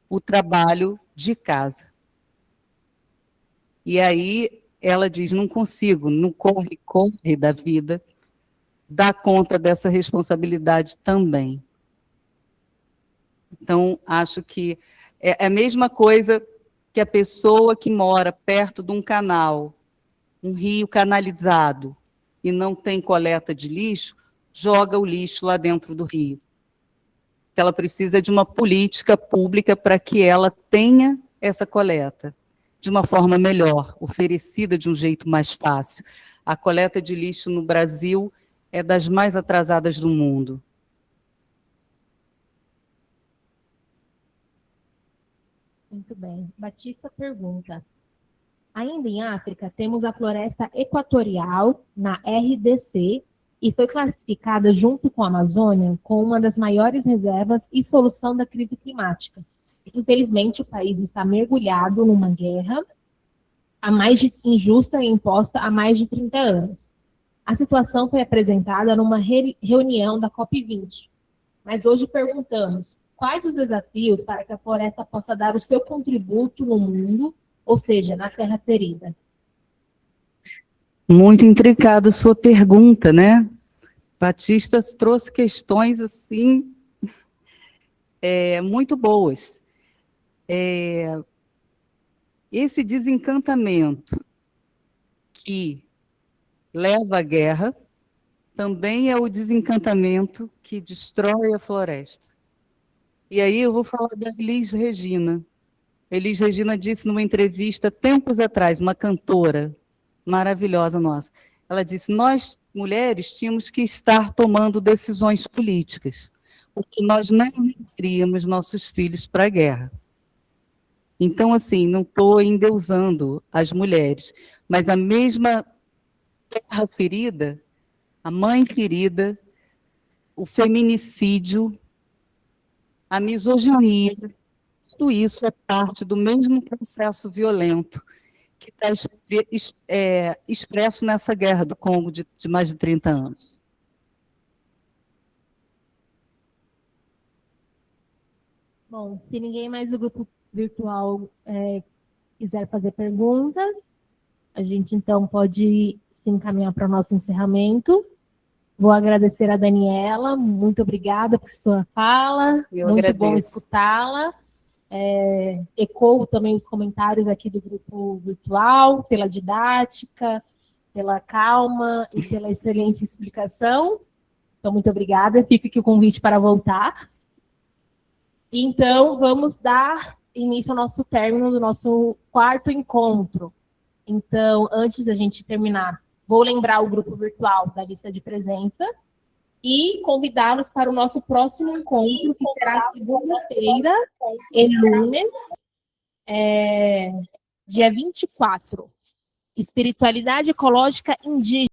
o trabalho de casa. E aí ela diz, não consigo, no corre-corre da vida, dar conta dessa responsabilidade também. Então, acho que é a mesma coisa que a pessoa que mora perto de um canal, um rio canalizado, e não tem coleta de lixo, joga o lixo lá dentro do rio. Ela precisa de uma política pública para que ela tenha essa coleta de uma forma melhor, oferecida de um jeito mais fácil. A coleta de lixo no Brasil é das mais atrasadas do mundo. Muito bem. Batista pergunta: ainda em África, temos a floresta equatorial na RDC e foi classificada junto com a Amazônia como uma das maiores reservas e solução da crise climática. Infelizmente, o país está mergulhado numa guerra injusta e imposta há mais de 30 anos. A situação foi apresentada numa reunião da COP20. Mas hoje perguntamos: quais os desafios para que a floresta possa dar o seu contributo no mundo, ou seja, na terra ferida? Muito intricada a sua pergunta, né? Batista trouxe questões, assim, muito boas. Esse desencantamento que leva à guerra também é o desencantamento que destrói a floresta. E aí eu vou falar da Elis Regina. Elis Regina disse numa entrevista, tempos atrás, uma cantora maravilhosa nossa, ela disse, nós, mulheres, tínhamos que estar tomando decisões políticas, porque nós não enviaríamos nossos filhos para a guerra. Então, assim, não estou endeusando as mulheres, mas a mesma terra ferida, a mãe ferida, o feminicídio, a misoginia, tudo isso é parte do mesmo processo violento que está expresso nessa guerra do Congo de mais de 30 anos. Bom, se ninguém mais do grupo virtual quiser fazer perguntas, a gente então pode se encaminhar para o nosso encerramento. Vou agradecer a Daniela, muito obrigada por sua fala, muito bom escutá-la. Ecoo também os comentários aqui do grupo virtual, pela didática, pela calma e pela excelente explicação. Então, muito obrigada. Fica aqui o convite para voltar. Então, vamos dar início ao nosso término do nosso quarto encontro. Então, antes da gente terminar, vou lembrar o grupo virtual da lista de presença e convidá-los para o nosso próximo encontro, que será segunda-feira, em lunes, dia 24. Espiritualidade ecológica indígena.